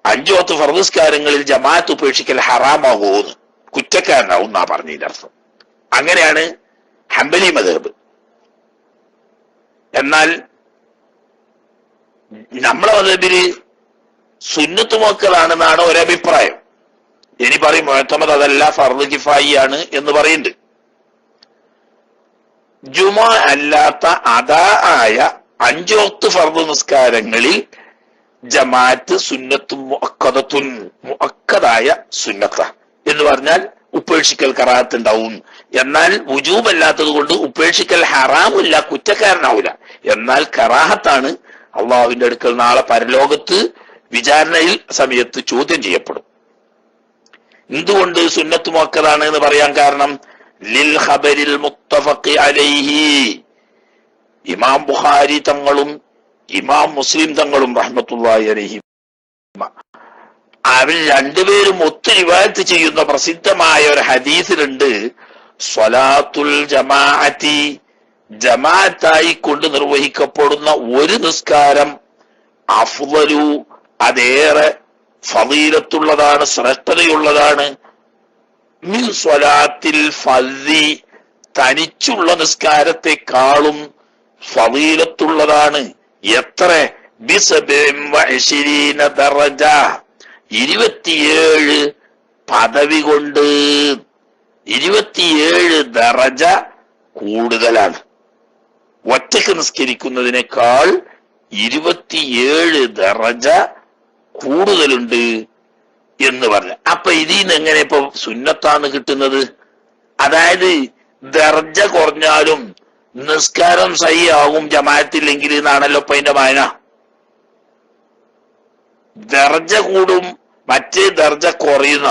5 വഖത്ത് ഫർദ് നിസ്കാരങ്ങളിൽ ജമാഅത്ത് ഉപേക്ഷിക്കൽ ഹറാമാകുമെന്ന്, കുറ്റക്കാരനാവും എന്നാ പറഞ്ഞതിന്റെ അർത്ഥം. അങ്ങനെയാണ് ഹംബലി മദ്ഹബ്. എന്നാൽ നമ്മളെ മദ്ഹബില് സുന്നത്ത് മുഅക്കദാണെന്നാണ് ഒരഭിപ്രായം. ഇനി പറയും മുഅ്തമദ് അതല്ല, ഫർദ് കിഫായി ആണ് എന്ന് പറയുന്നുണ്ട്. ജുമുഅ അല്ലാത്ത അദാ ആയ 5 വഖത്ത് ഫർദ് നിസ്കാരങ്ങളിൽ ജമാഅത്ത് സുന്നത്തും മുഅക്കദത്തുൻ, മുഅക്കദായ സുന്നത്ത എന്ന് പറഞ്ഞാൽ ഉപേക്ഷിക്കൽ കറാഹത്ത് ഉണ്ടാവും. എന്നാൽ വുജൂബ് അല്ലാത്തത് കൊണ്ട് ഉപേക്ഷിക്കൽ ഹറാമില്ല, കുറ്റക്കാരനാവില്ല. എന്നാൽ കറാഹത്താണ്. അള്ളാഹുവിന്റെ അടുക്കൽ നാളെ പരലോകത്ത് വിചാരണയിൽ സമയത്ത് ചോദ്യം ചെയ്യപ്പെടും. എന്തുകൊണ്ട് സുന്നത്ത് മുഅക്കദാണ് എന്ന് പറയാൻ കാരണം ലിൽ ഖബരിൽ മുത്തഫഖി അലൈഹി, ഇമാം ബുഖാരി തങ്ങളും ഇമാം മുസ്ലിം തങ്ങളും റഹ്മത്തുള്ളാഹി അലൈഹി അവർ രണ്ടുപേരും ഒത്തു റിവായത്ത് ചെയ്യുന്ന പ്രസിദ്ധമായ ഒരു ഹദീസിലുണ്ട്, സ്വലാത്തുൽ ജമാഅത്തി, ജമാഅത്തായി കൊണ്ട് നിർവഹിക്കപ്പെടുന്ന ഒരു നിസ്കാരം അഫ്ളലു, അതേറെ ഫളീലത്തുള്ളതാണ്, ശ്രേഷ്ഠതയുള്ളതാണ്, മിൻ സ്വലാത്തിൽ ഫർദി, തനിച്ചുള്ള നിസ്കാരത്തെക്കാളും ഫളീലത്തുള്ളതാണ്. എത്ര? ബിസബഇൻ ദറജ, 27 പദവി കൊണ്ട് 27 ദറജ കൂടുതലാണ്. ഒറ്റക്ക് നിസ്കരിക്കുന്നതിനേക്കാൾ 27 ദറജ കൂടുതലുണ്ട് എന്ന് പറഞ്ഞു. അപ്പൊ ഇതിന്ന് എങ്ങനെ ഇപ്പൊ സുന്നത്താണ് കിട്ടുന്നത്? അതായത് ദർജ കുറഞ്ഞാലും നിസ്കാരം സഹിയാകും ജമാഅത്തില്ലെങ്കിൽ എന്നാണല്ലോ ഇപ്പൊ അതിന്റെ വായന. ദർജ കൂടും, മറ്റേ ദർജ കുറയുന്ന.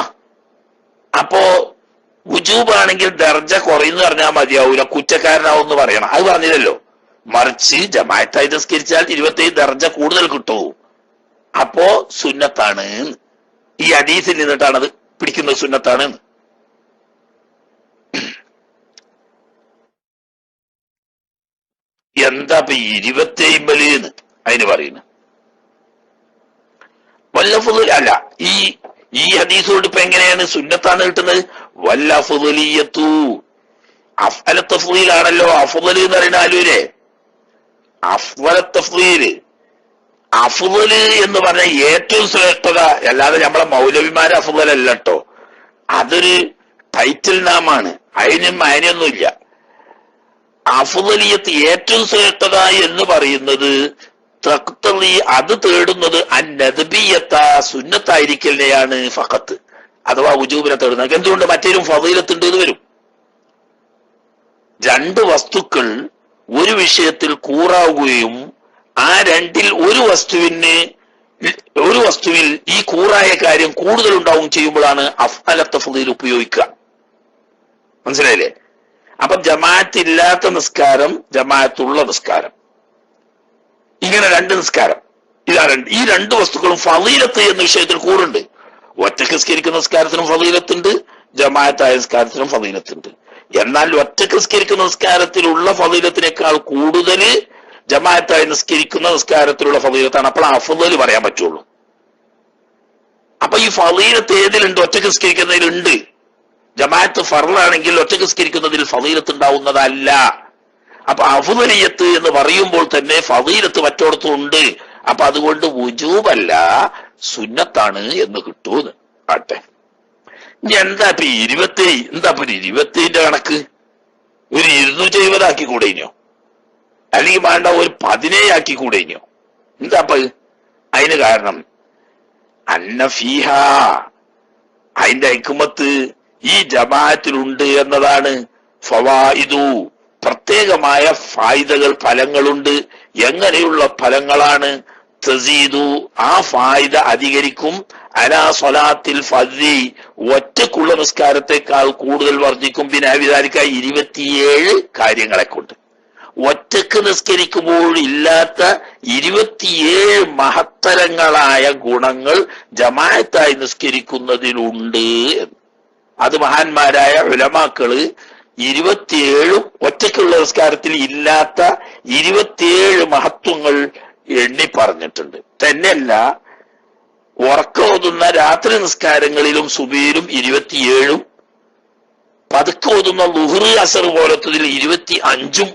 അപ്പോ വുജൂബാണെങ്കിൽ ദർജ കുറയുന്ന പറഞ്ഞാൽ മതിയാവൂല, കുറ്റക്കാരനാവും എന്ന് പറയണം. അത് പറഞ്ഞില്ലല്ലോ. മറിച്ച് ജമാഅത്തായി നിസ്കരിച്ചാൽ 27 ദർജ കൂടുതൽ കിട്ടും. അപ്പോ സുന്നത്താണ്. ഈ ഹദീസിൽ നിന്നിട്ടാണ് അത് പിടിക്കുന്നത്, സുന്നത്താണ്. എന്താ ഇപ്പൊ 27 അതിന് പറയുന്നത്? വല്ലഫുദ് അല്ല, ഈ ഈ ഹദീസ് കൊണ്ട് ഇപ്പൊ എങ്ങനെയാണ് സുന്നത്താണ് കിട്ടുന്നത്? വല്ല അഫ്ളലിയത്തു, അഫ്അല തഫ്ളീലാണല്ലോ അഫ്ളൽ എന്ന് പറയുന്ന ആലൂരെ. അഫ്ള തഫ്ളീല്, അഫ്ളല് എന്ന് പറഞ്ഞ ഏറ്റവും ശ്രേഷ്ഠത, അല്ലാതെ നമ്മളെ മൗലവിമാരെ അഫ്ളലല്ല കേട്ടോ. അതൊരു ടൈറ്റിൽ നാമാണ്, അതിനൊന്നുമില്ല. അഫ്ളലിയത്ത് ഏറ്റവും ശ്രേഷ്ഠത എന്ന് പറയുന്നത് തഖ്തളി, അത് തേടുന്നത് അന്നദബിയത്ത, സുന്നത്തായിരിക്കലിനെയാണ് ഫഖത്ത്, അഥവാ വുജൂബിനെ തേടുന്നത്. എന്തുകൊണ്ട്? മറ്റേലും ഫളീലത്തുണ്ട് എന്ന് വരും. രണ്ട് വസ്തുക്കൾ ഒരു വിഷയത്തിൽ കൂറാവുകയും ആ രണ്ടിൽ ഒരു വസ്തുവിൽ ഈ കൂറായ കാര്യം കൂടുതൽ ഉണ്ടാവും ചെയ്യുമ്പോഴാണ് അഫ്അല തഫ്ളീൽ ഉപയോഗിക്കുക. മനസ്സിലായില്ലേ? അപ്പൊ ജമാഅത്ത് ഇല്ലാത്ത നിസ്കാരം, ജമാഅത്തുള്ള നിസ്കാരം, ഇങ്ങനെ രണ്ട് നിസ്കാരം, ഈ രണ്ട് വസ്തുക്കളും ഫളീലത്ത് എന്ന വിഷയത്തിൽ കൂറുണ്ട്. ഒറ്റക്ക് നിസ്കരിക്കുന്ന നിസ്കാരത്തിനും ഫളീലത്തുണ്ട്, ജമാഅത്തായ നിസ്കാരത്തിനും ഫളീലത്തുണ്ട്. എന്നാൽ ഒറ്റക്ക് നിസ്കരിക്കുന്ന നിസ്കാരത്തിലുള്ള ഫളീലത്തിനേക്കാൾ കൂടുതൽ ജമാഅത്തായി നിസ്കരിക്കുന്ന നിസ്കാരത്തിലുള്ള ഫളീലത്താണ്. അപ്പോൾ അഫ്ളൽ പറയാൻ പറ്റുള്ളൂ. അപ്പൊ ഈ ഫളീലത്ത് ഏതിലുണ്ട്? ഒറ്റക്ക് നിസ്കരിക്കുന്നതിലുണ്ട്. ജമാഅത്ത് ഫർളാണെങ്കിൽ ഒറ്റക്ക് നിസ്കരിക്കുന്നതിൽ ഫളീലത്ത് ഉണ്ടാവുന്നതല്ല. അപ്പൊ അഫ്ളലിയത്ത് എന്ന് പറയുമ്പോൾ തന്നെ ഫളീലത്ത് മറ്റോടത്തും ഉണ്ട്. അപ്പൊ അതുകൊണ്ട് വുജൂബല്ല, സുന്നത്താണ് എന്ന് കിട്ടൂന്ന് ആട്ടെ. ഇനി എന്താ ഇപ്പൊ 27 കണക്ക്? ഒരു 270 ആക്കി കൂടെയോ? അല്ലെങ്കിൽ വേണ്ട ഒരു 17 ആക്കി കൂടെയോ? എന്താ അപ്പൊ അതിന് കാരണം? അന്ന ഫീഹ, അതിന്റെ ഹിക്മത്ത് ഈ ജമാഅത്തിലുണ്ട് എന്നതാണ്. ഫവായിദു, പ്രത്യേകമായ ഫായിദകൾ, ഫലങ്ങളുണ്ട്. എങ്ങനെയുള്ള ഫലങ്ങളാണ്? തസീദു, ആ ഫായിദ അധികരിക്കും. അലാ സ്വലാത്തിൽ ഫദ്രി, ഒറ്റക്കുള്ള നിസ്കാരത്തെക്കാൾ കൂടുതൽ വർദ്ധിക്കും. പിന്നെ വിചാരിക്ക 27 കാര്യങ്ങളെ കൊണ്ട്. ഒറ്റക്ക് നിസ്കരിക്കുമ്പോൾ ഇല്ലാത്ത 27 മഹത്തരങ്ങളായ ഗുണങ്ങൾ ജമാഅത്തായി നിസ്കരിക്കുന്നതിലുണ്ട്. അത് മഹാന്മാരായ ഉലമാക്കള് 27 ഒറ്റക്കുള്ള നിസ്കാരത്തിൽ ഇല്ലാത്ത 27 മഹത്വങ്ങൾ എണ്ണി പറഞ്ഞിട്ടുണ്ട്. തന്നെയല്ല, ഉറക്കോതുന്ന രാത്രി നിസ്കാരങ്ങളിലും സുബഹിയിലും 27, പതുക്കെ ഓതുന്ന ളുഹ്റ് അസർ പോലത്തതിൽ 25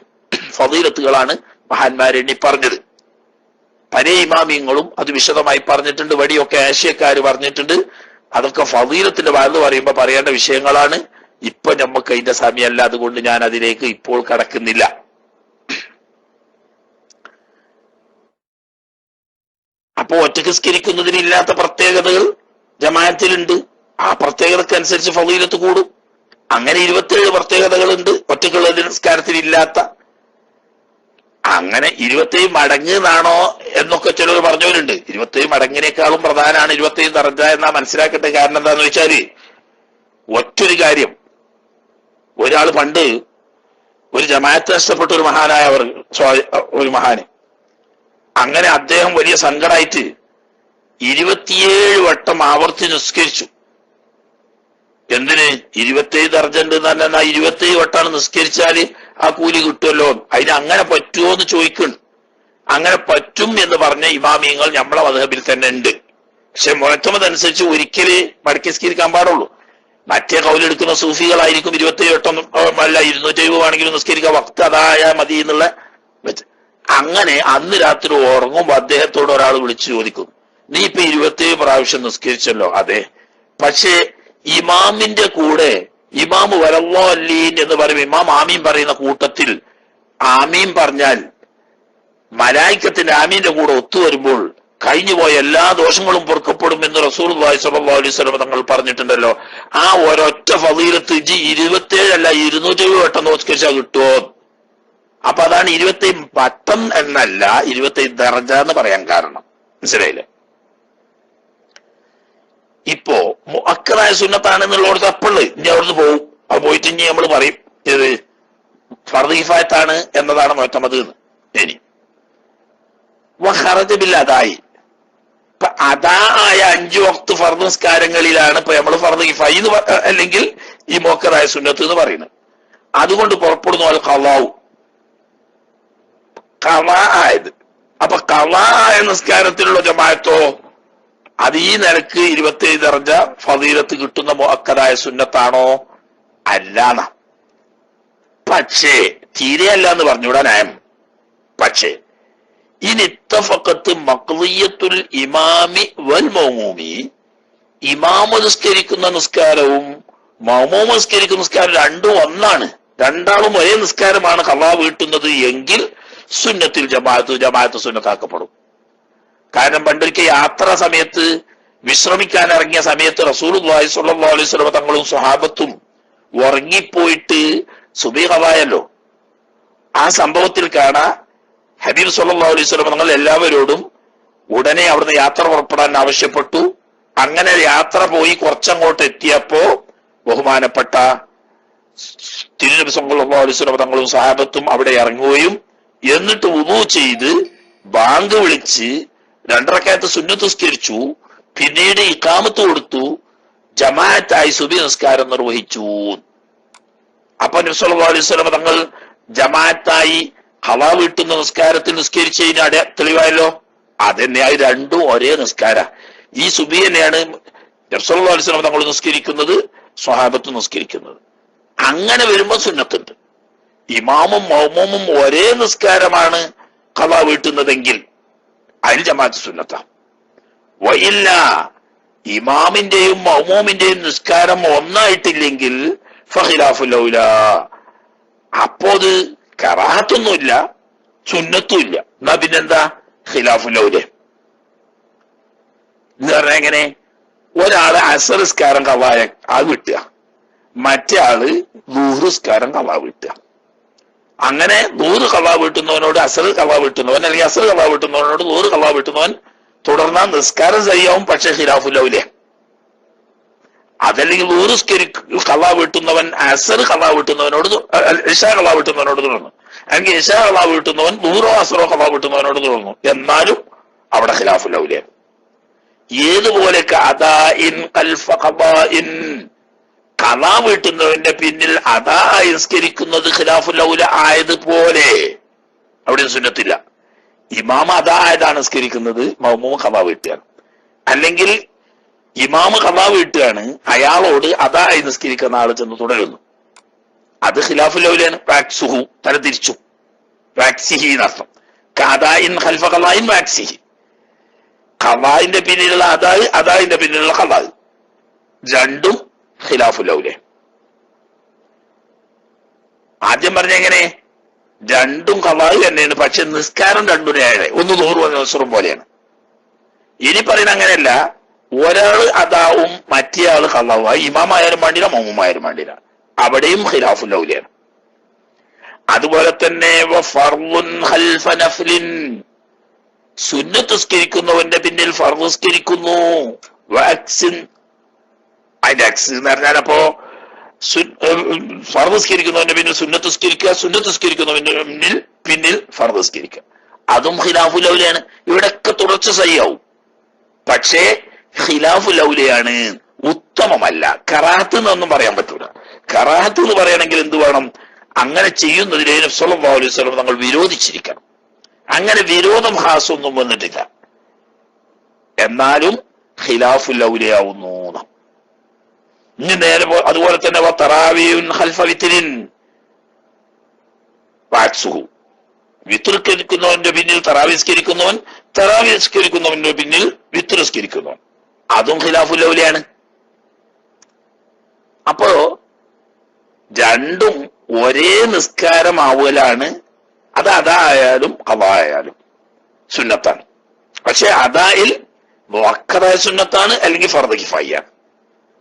ഫളീലത്തുകളാണ് മഹാന്മാരെണ്ണി പറഞ്ഞത്. പല ഇമാമിയങ്ങളും അത് വിശദമായി പറഞ്ഞിട്ടുണ്ട്. വടിയൊക്കെ ആശയക്കാര് പറഞ്ഞിട്ടുണ്ട്. അതൊക്കെ ഫളീലത്തിന്റെ ഭാഗത്ത് പറയുമ്പോ പറയേണ്ട വിഷയങ്ങളാണ്. ഇപ്പൊ നമുക്ക് അതിന്റെ സമയമല്ല, അതുകൊണ്ട് ഞാൻ അതിലേക്ക് ഇപ്പോൾ കടക്കുന്നില്ല. അപ്പോ ഒറ്റക്ക് നിസ്കരിക്കുന്നതിനില്ലാത്ത പ്രത്യേകതകൾ ജമാഅത്തിലുണ്ട്. ആ പ്രത്യേകതക്കനുസരിച്ച് ഫളീലത്ത് കൂടും. അങ്ങനെ 27 പ്രത്യേകതകളുണ്ട് ഒറ്റക്കുള്ള നിസ്കാരത്തിൽ ഇല്ലാത്ത. അങ്ങനെ 27 മടങ്ങ് എന്നാണോ എന്നൊക്കെ ചിലർ പറഞ്ഞവരുണ്ട്. 27 മടങ്ങിനേക്കാളും പ്രധാനമാണ് 27 ദർജ എന്നാ മനസ്സിലാക്കട്ടെ. കാരണം എന്താന്ന് വെച്ചാല്, ഒറ്റൊരു കാര്യം, ഒരാൾ പണ്ട് ഒരു ജമാഅത്ത് നഷ്ടപ്പെട്ട ഒരു മഹാനായ ഒരു മഹാന്, അങ്ങനെ അദ്ദേഹം വലിയ സങ്കടമായിട്ട് 27 വട്ടം ആവർത്തി നിസ്കരിച്ചു. എന്തിന്? 27 ദർജണ്ട് എന്ന് പറഞ്ഞാൽ 27 വട്ടാണ് നിസ്കരിച്ചാല് ആ കൂലി കിട്ടുമല്ലോ. അതിന് അങ്ങനെ പറ്റുമോ എന്ന് ചോദിക്കുന്നു. അങ്ങനെ പറ്റും എന്ന് പറഞ്ഞ ഇമാമിയങ്ങൾ നമ്മളെ മദ്ഹബിൽ തന്നെ ഉണ്ട്. പക്ഷെ മുഅ്തമദ് അനുസരിച്ച് ഒരിക്കല് മടക്കി നിസ്കരിക്കാൻ പാടുള്ളൂ. മറ്റേ കൗലെടുക്കുന്ന സൂഫികളായിരിക്കും 27 വട്ടം അല്ല 270 ആണെങ്കിലും നിസ്കരിക്കാൻ വക്ത് അതായ മതി എന്നുള്ള വെച്ച്. അങ്ങനെ അന്ന് രാത്രി ഉറങ്ങുമ്പോ അദ്ദേഹത്തോട് ഒരാൾ വിളിച്ചു ചോദിക്കും, നീ ഇപ്പൊ 27 പ്രാവശ്യം നിസ്കരിച്ചല്ലോ. അതെ, പക്ഷേ ഇമാമിന്റെ കൂടെ ഇമാം വലല്ലാഹീൻ എന്ന് പറയും, ഇമാം ആമീൻ പറയുന്ന കൂട്ടത്തിൽ ആമീൻ പറഞ്ഞാൽ മലായിക്കത്തിന്റെ ആമീന്റെ കൂടെ ഒത്തുവരുമ്പോൾ കഴിഞ്ഞുപോയ എല്ലാ ദോഷങ്ങളും പൊറുക്കപ്പെടും എന്ന് റസൂലുള്ളാഹി സ്വല്ലല്ലാഹു അലൈഹി വസല്ലം തങ്ങൾ പറഞ്ഞിട്ടുണ്ടല്ലോ. ആ ഒരൊറ്റ ഫളീലത്ത് 27 അല്ല 270 വട്ടം നിസ്കരിച്ചാൽ കിട്ടുമോ? അപ്പൊ അതാണ് 27 വട്ടം എന്നല്ല 27 ദർജ എന്ന് പറയാൻ കാരണം. മനസ്സിലായില്ലേ? ഇപ്പോ മുഅക്കദായ സുന്നത്താണെന്നുള്ളടത്ത് അപ്പള്ള് ഇനി അവിടുന്ന് പോകും. അത് പോയിട്ട് ഇനി നമ്മൾ പറയും ഇത് ഫർദ് കിഫായത്താണ് എന്നതാണ് മുഅ്തമദ് എന്ന്. ഇനി വഖറജ ബിൽ അദായി, ഇപ്പൊ അദായ 5 വക്ത് ഫർദ് നിസ്കാരങ്ങളിലാണ് ഇപ്പൊ നമ്മൾ ഫർദ് കിഫായി അല്ലെങ്കിൽ ഈ മുഅക്കദായ സുന്നത്ത് എന്ന് പറയുന്നത്. അതുകൊണ്ട് പുറപ്പെടുന്നു അൽ ഖളാഉ, ഖളാ ആയത്. അപ്പൊ ഖളാ ആയ നിസ്കാരത്തിലുള്ള ജമാഅത്തോ അത് ഈ നിലക്ക് 27 ദർജ ഫളീലത്ത് കിട്ടുന്ന മുഅക്കദായ സുന്നത്താണോ? അല്ലാന്ന. പക്ഷേ തീരെ അല്ല എന്ന് പറഞ്ഞുകൂടാ ന്യായം. പക്ഷേ ഇനി ഇത്തഫഖത്ത് മഖ്ദിയത്തുൽ ഇമാമി വൽ മൗമൂമി, ഇമാമ നിസ്കരിക്കുന്ന നിസ്കാരവും മൗമൂമ നിസ്കരിക്കുന്ന നിസ്കാരം രണ്ടും ഒന്നാണ്, രണ്ടാളും ഒരേ നിസ്കാരമാണ് ഖളാ വീട്ടുന്നത് എങ്കിൽ സുന്നത്തിൽ ജമാഅത്ത് സുന്നത്താക്കപ്പെടും. കാരണം പണ്ടൊരിക്കൽ യാത്രാ സമയത്ത് വിശ്രമിക്കാൻ ഇറങ്ങിയ സമയത്ത് റസൂലുള്ളാഹി സ്വല്ലല്ലാഹു അലൈഹി വസല്ലം തങ്ങളും സ്വഹാബത്തും ഉറങ്ങിപ്പോയിട്ട് സുബഹി ഖളായല്ലോ. ആ സംഭവത്തിൽ കാണാൻ ഹബീബ് സ്വല്ലല്ലാഹു അലൈഹി വസല്ലം തങ്ങൾ എല്ലാവരോടും ഉടനെ അവിടുന്ന് യാത്ര പുറപ്പെടാൻ ആവശ്യപ്പെട്ടു. അങ്ങനെ യാത്ര പോയി കുറച്ചങ്ങോട്ട് എത്തിയപ്പോ ബഹുമാനപ്പെട്ട തിരുനബി സല്ലല്ലാഹു അലൈഹി വസല്ലം തങ്ങളും സ്വഹാബത്തും അവിടെ ഇറങ്ങുകയും എന്നിട്ട് വുളൂ ചെയ്ത് ബാങ്ക് വിളിച്ച് 2 റക്അത്ത് സുന്നത്ത് നിസ്കരിച്ചു. പിന്നീട് ഇഖാമത്ത് കൊടുത്തു, ജമാഅത്തായി സുബഹി നിസ്കാരം നിർവഹിച്ചു. അപ്പൊ നബി സല്ലല്ലാഹു അലൈഹി വസല്ലം തങ്ങൾ ജമാഅത്തായി ഖളാ വീട്ടുന്ന നിസ്കാരത്തിൽ നിസ്കരിച്ചതിന് തെളിവായല്ലോ. അതന്നെയായി രണ്ടും ഒരേ നിസ്കാര. ഈ സുബഹി തന്നെയാണ് നബി സല്ലല്ലാഹു അലൈഹി വസല്ലം തങ്ങൾ നിസ്കരിക്കുന്നത്, സ്വഹാബത്ത് നിസ്കരിക്കുന്നത്. അങ്ങനെ വരുമ്പോ സുന്നത്തുണ്ട്. ഇമാമും മൗമൂമും ഒരേ നിസ്കാരമാണ് ഖളാ വീട്ടുന്നതെങ്കിൽ അതിൽ ജമാഅത്ത് സുന്നത്താ. വയില്ല ഇമാമിന്റെയും മൗമൂമിന്റെയും നിസ്കാരം ഒന്നായിട്ടില്ലെങ്കിൽ ഫഖിലാഫുൽ ഔലാ, അപ്പോ അത് കറാഹത്തൊന്നുമില്ല സുന്നത്തും ഇല്ല. എന്നാ പിന്നെന്താ ഖിലാഫുൽ ഔല എന്ന് പറഞ്ഞാൽ എങ്ങനെ? ഒരാള് അസർ നിസ്കാരം ഖളാ അത് വിട്ടുക, മറ്റേ ആള് ളുഹ്ർ നിസ്കാരം ഖളാ വിട്ടുക. അങ്ങനെ ളുഹ്ർ ഖളാ വീട്ടുന്നവനോട് അസർ ഖളാ വീട്ടുന്നവൻ, അല്ലെങ്കിൽ അസർ ഖളാ വീട്ടുന്നവനോട് ളുഹ്ർ ഖളാ വീട്ടുന്നവൻ തുടർന്നാൽ നിസ്കാരം സഹിയാവും, പക്ഷെ ഖിലാഫുൽ ഔല. അതല്ലെങ്കിൽ ളുഹ്ർ ഖളാ വീട്ടുന്നവൻ അസർ ഖളാ വീട്ടുന്നവനോട് ഇശാ ഖളാ വീട്ടുന്നവനോട് തുടർന്നു, അല്ലെങ്കിൽ ഇശാ ഖളാ വീട്ടുന്നവൻ ളുഹ്റോ അസറോ ഖളാ വീട്ടുന്നവനോട് തുടർന്നു, എന്നാലും അവിടെ ഖിലാഫുൽ ഔല. ഏതുപോലെ ഖളാ വീട്ടുന്നവന്റെ പിന്നിൽ അദാ നിസ്കരിക്കുന്നത് ഖിലാഫുൽ ഔല ആയതുപോലെ അവിടെ സുന്നത്തില്ല. ഇമാമ അദാ ആയതാണ് നിസ്കരിക്കുന്നത്, മൗമൂം ഖളാ വീട്ടുകയാണ്. അല്ലെങ്കിൽ ഇമാമ് ഖളാ വീട്ടുകയാണ്, അയാളോട് അദാ ആയി നിസ്കരിക്കുന്ന ആള് ചെന്ന് തുടരുന്നു, അത് ഖിലാഫുൽ ഔലയാണ്. വാക്സുഹു തരംതിരിച്ചു, വാക്സിഹി എന്നർത്ഥം. ഖദാഇൻ ഖൽഫ ഖളാഇൻ വാക്സിഹി, ഖളാഇന്റെ പിന്നിലുള്ള അദാഇന്റെ പിന്നിലുള്ള ഖളാ, രണ്ടും ഖിലാഫുൽ ഔല. ആദ്യം പറഞ്ഞ എങ്ങനെ? രണ്ടും ഖളാ തന്നെയാണ്, പക്ഷെ നിസ്കാരം രണ്ടും ഏഴ്, ഒന്ന് 100 നസ്റും പോലെയാണ്. ഇനി പറയുന്ന അങ്ങനെയല്ല, ഒരാള് അദാവും മറ്റേ ആള് ഖളാവായി, ഇമാമായാലും വേണ്ടില്ല മൗമൂമായാലും വേണ്ടില്ല, അവിടെയും ഖിലാഫുൽ ഔലയാണ്. അതുപോലെ തന്നെ ഫർളുൻ ഖൽഫ നഫ്ലിൻ, സുന്നത്ത് നിസ്കരിക്കുന്നവന്റെ പിന്നിൽ ഫർള് നിസ്കരിക്കുന്നു. അതിന്റെ അക്സ് എന്ന് പറഞ്ഞാൽ അപ്പോ ഫർള് നിസ്കരിക്കുന്നവന്റെ പിന്നിൽ സുന്നത്ത് നിസ്കരിക്കുക, സുന്നത്ത് നിസ്കരിക്കുന്നവന്റെ പിന്നിൽ ഫർള് നിസ്കരിക്കുക, അതും ഖിലാഫുൽ ഔലയാണ്. ഇവിടെയൊക്കെ തുടർച്ച സഹിയാവും, പക്ഷേ ഖിലാഫുൽ ഔലയാണ്, ഉത്തമമല്ല. കറാഹത്ത് എന്നൊന്നും പറയാൻ പറ്റൂല. കറാഹത്ത് എന്ന് പറയണമെങ്കിൽ എന്ത് വേണം? അങ്ങനെ ചെയ്യുന്നതിനെ നബി സല്ലല്ലാഹു അലൈഹി വസല്ലം തങ്ങൾ വിരോധിച്ചിരിക്കണം. അങ്ങനെ വിരോധം ഹാസൊന്നും വന്നിട്ടില്ല, എന്നാലും ഖിലാഫുൽ ഔലയാവുന്നു. ഇനി നേരെ അതുപോലെ തന്നെ തറാവീഉൻ ഖൽഫ വിത്രിൻ വാക്സുഹു, വിത്ർ നിസ്കരിക്കുന്നവന്റെ പിന്നിൽ തറാവീഹ് നിസ്കരിക്കുന്നവൻ, തറാവീഹ് നിസ്കരിക്കുന്നവന്റെ പിന്നിൽ വിത്ർ നിസ്കരിക്കുന്നവൻ, അതും ഖിലാഫുൽ ഔലയാണ്. അപ്പോ രണ്ടും ഒരേ നിസ്കാരമാവലാണ്. അത് അതായാലും ഖളായാലും സുന്നത്താണ്. പക്ഷെ അദായിൽ മുഅക്കദായ സുന്നത്താണ്, അല്ലെങ്കിൽ ഫർദ് കിഫായിയാണ്.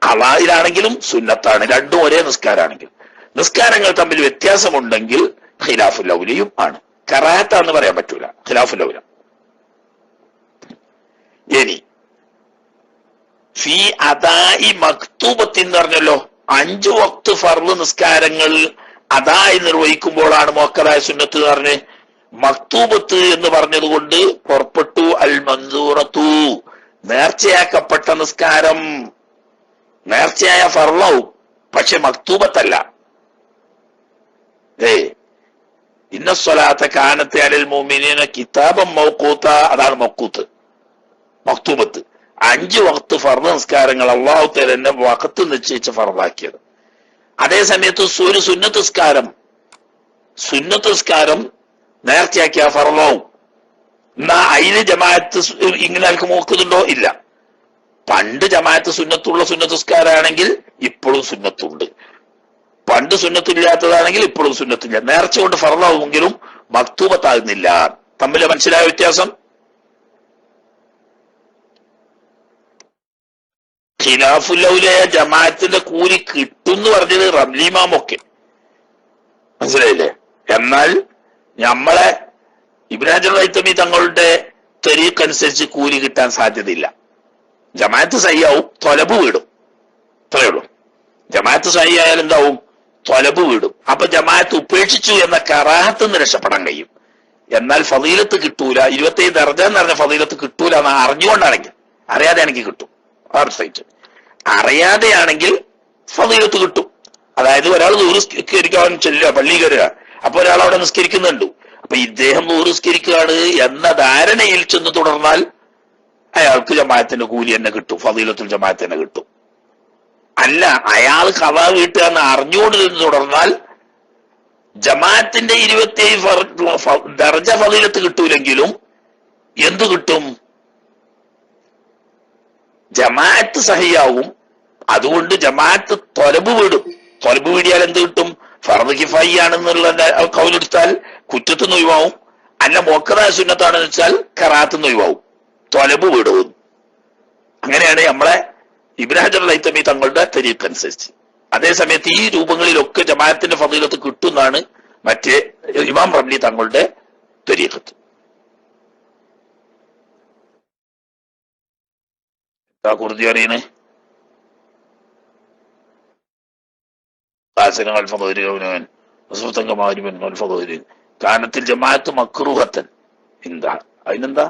ഖളായിലാണെങ്കിലും സുന്നത്താണ്, രണ്ടും ഒരേ നിസ്കാരാണെങ്കിൽ. നിസ്കാരങ്ങൾ തമ്മിൽ വ്യത്യാസമുണ്ടെങ്കിൽ ഖിലാഫുൽ ഔലയും ആണ്. കറാഹത്താന്ന് പറയാൻ പറ്റൂല, ഖിലാഫുൽ ഔല. ഇനി ഫി അദാഇ മക്തൂബത്ത് എന്ന് പറഞ്ഞല്ലോ, 5 വക്ത് ഫർള് നിസ്കാരങ്ങൾ അദായി നിർവഹിക്കുമ്പോഴാണ് മുഅക്കദായ സുന്നത്ത് എന്ന് പറഞ്ഞ്. മക്തൂബത്ത് എന്ന് പറഞ്ഞതുകൊണ്ട് പുറപ്പെട്ടു അൽ മൻസൂറത്തു, നേർച്ചയാക്കപ്പെട്ട നിസ്കാരം. നേർച്ചയായ ഫർളാവും, പക്ഷെ മക്തൂബത്തല്ല. ഇന്ന സ്വലാത്ത കാനത്ത് അലൽ മുഅ്മിനീന കിതാബൻ മൗഖൂത, അതാണ് മക്തൂബത്ത്. 5 വഖത്ത് ഫർദ് നിസ്കാരങ്ങൾ അള്ളാഹു തആല തന്നെ വഖത്ത് നിശ്ചയിച്ച് ഫർദാക്കിയത്. അതേ സമയത്ത് ഒരു സുന്നത്ത് നിസ്കാരം നേർച്ചയാക്കിയ ഫർദാവും. എന്നാ അതിന് ജമാഅത്ത് ഇങ്ങനെ ആൾക്ക് നോക്കുന്നുണ്ടോ? ഇല്ല. പണ്ട് ജമാഅത്ത് സുന്നത്തുള്ള സുന്നത്ത് നിസ്കാരമാണെങ്കിൽ ഇപ്പോഴും സുന്നത്തുണ്ട്, പണ്ട് സുന്നത്തില്ലാത്തതാണെങ്കിൽ ഇപ്പോഴും സുന്നത്തില്ല. നേർച്ച കൊണ്ട് ഫർദാവുമെങ്കിലും മക്തൂബത്താകുന്നില്ല. തമ്മിൽ മനസ്സിലായ വ്യത്യാസം? ഖിലാഫുല്ലൗലിയ ജമാഅത്തിന്റെ കൂലി കിട്ടും എന്ന് പറഞ്ഞത് റംലിമാമൊക്കെ, മനസ്സിലായില്ലേ? എന്നാൽ നമ്മളെ ഇബ്നു ഹജർ ഹൈതമി തങ്ങളുടെ തരീഖ് അനുസരിച്ച് കൂലി കിട്ടാൻ സാധ്യതയില്ല. ജമാഅത്ത് സഹിയാവും, തൊലബ് വീടും, അത്രയേ ഉള്ളൂ. ജമാഅത്ത് സഹിയായാൽ എന്താവും? തൊലബ് വീടും. അപ്പൊ ജമാഅത്ത് ഉപേക്ഷിച്ചു എന്ന കറാഹത്ത് നിന്ന് രക്ഷപ്പെടാൻ കഴിയും. എന്നാൽ ഫളീലത്ത് കിട്ടൂല. 27 ദർജ എന്ന് പറഞ്ഞ ഫളീലത്ത് കിട്ടൂല എന്ന് അറിഞ്ഞുകൊണ്ടാണെങ്കിൽ, അറിയാതെ ആണെങ്കിൽ കിട്ടും. അറിയാതെയാണെങ്കിൽ ഫളീലത്ത് കിട്ടും. അതായത് ഒരാൾ നിസ്കരിക്കാൻ ചെല്ലുക, പള്ളി കയറുക, അപ്പൊ ഒരാൾ അവിടെ നിസ്കരിക്കുന്നുണ്ട്, അപ്പൊ ഇദ്ദേഹം നിസ്കരിക്കുകയാണ് എന്ന ധാരണയിൽ ചെന്ന് തുടർന്നാൽ അയാൾക്ക് ജമാഅത്തിന്റെ കൂലി തന്നെ കിട്ടും, ഫളീലത്തുൽ ജമാഅത്ത് തന്നെ കിട്ടും. അല്ല, അയാൾ ഖളാ വീട്ടുക എന്ന് അറിഞ്ഞുകൊണ്ട് നിന്ന് തുടർന്നാൽ ജമാഅത്തിന്റെ 27 ദർജ ഫളീലത്ത് കിട്ടൂലെങ്കിലും എന്തു കിട്ടും? ജമാഅത്ത് സഹിയാവും. അതുകൊണ്ട് ജമാഅത്ത് തൊലബ് വീടും. തൊലബ് വീടിയാൽ എന്ത് കിട്ടും? ഫർദ് കിഫായി ആണെന്നുള്ള കൗലെടുത്താൽ കുറ്റത്തുനിന്ന് ഒഴിവാവും. അല്ല മുഅക്കദായ സുന്നത്താണെന്ന് വെച്ചാൽ കറാത്തുനിന്ന് ഒഴിവാവും, തൊലബ് വീടും. അങ്ങനെയാണ് നമ്മളെ ഇബ്നു ഹജർ ഹൈതമി തങ്ങളുടെ തരീഖ് അനുസരിച്ച്. അതേസമയത്ത് ഈ രൂപങ്ങളിലൊക്കെ ജമാഅത്തിന്റെ ഫളീലത്ത് കിട്ടുന്നതാണ് മറ്റേ ഇമാം റംലി തങ്ങളുടെ തരീഖത്ത്. എന്താ കുർദി അറിയണേ? കാനത്തിൽ ജമാഅത്ത് മക്രൂഹത്തൻ. എന്താ അതിനെന്താ?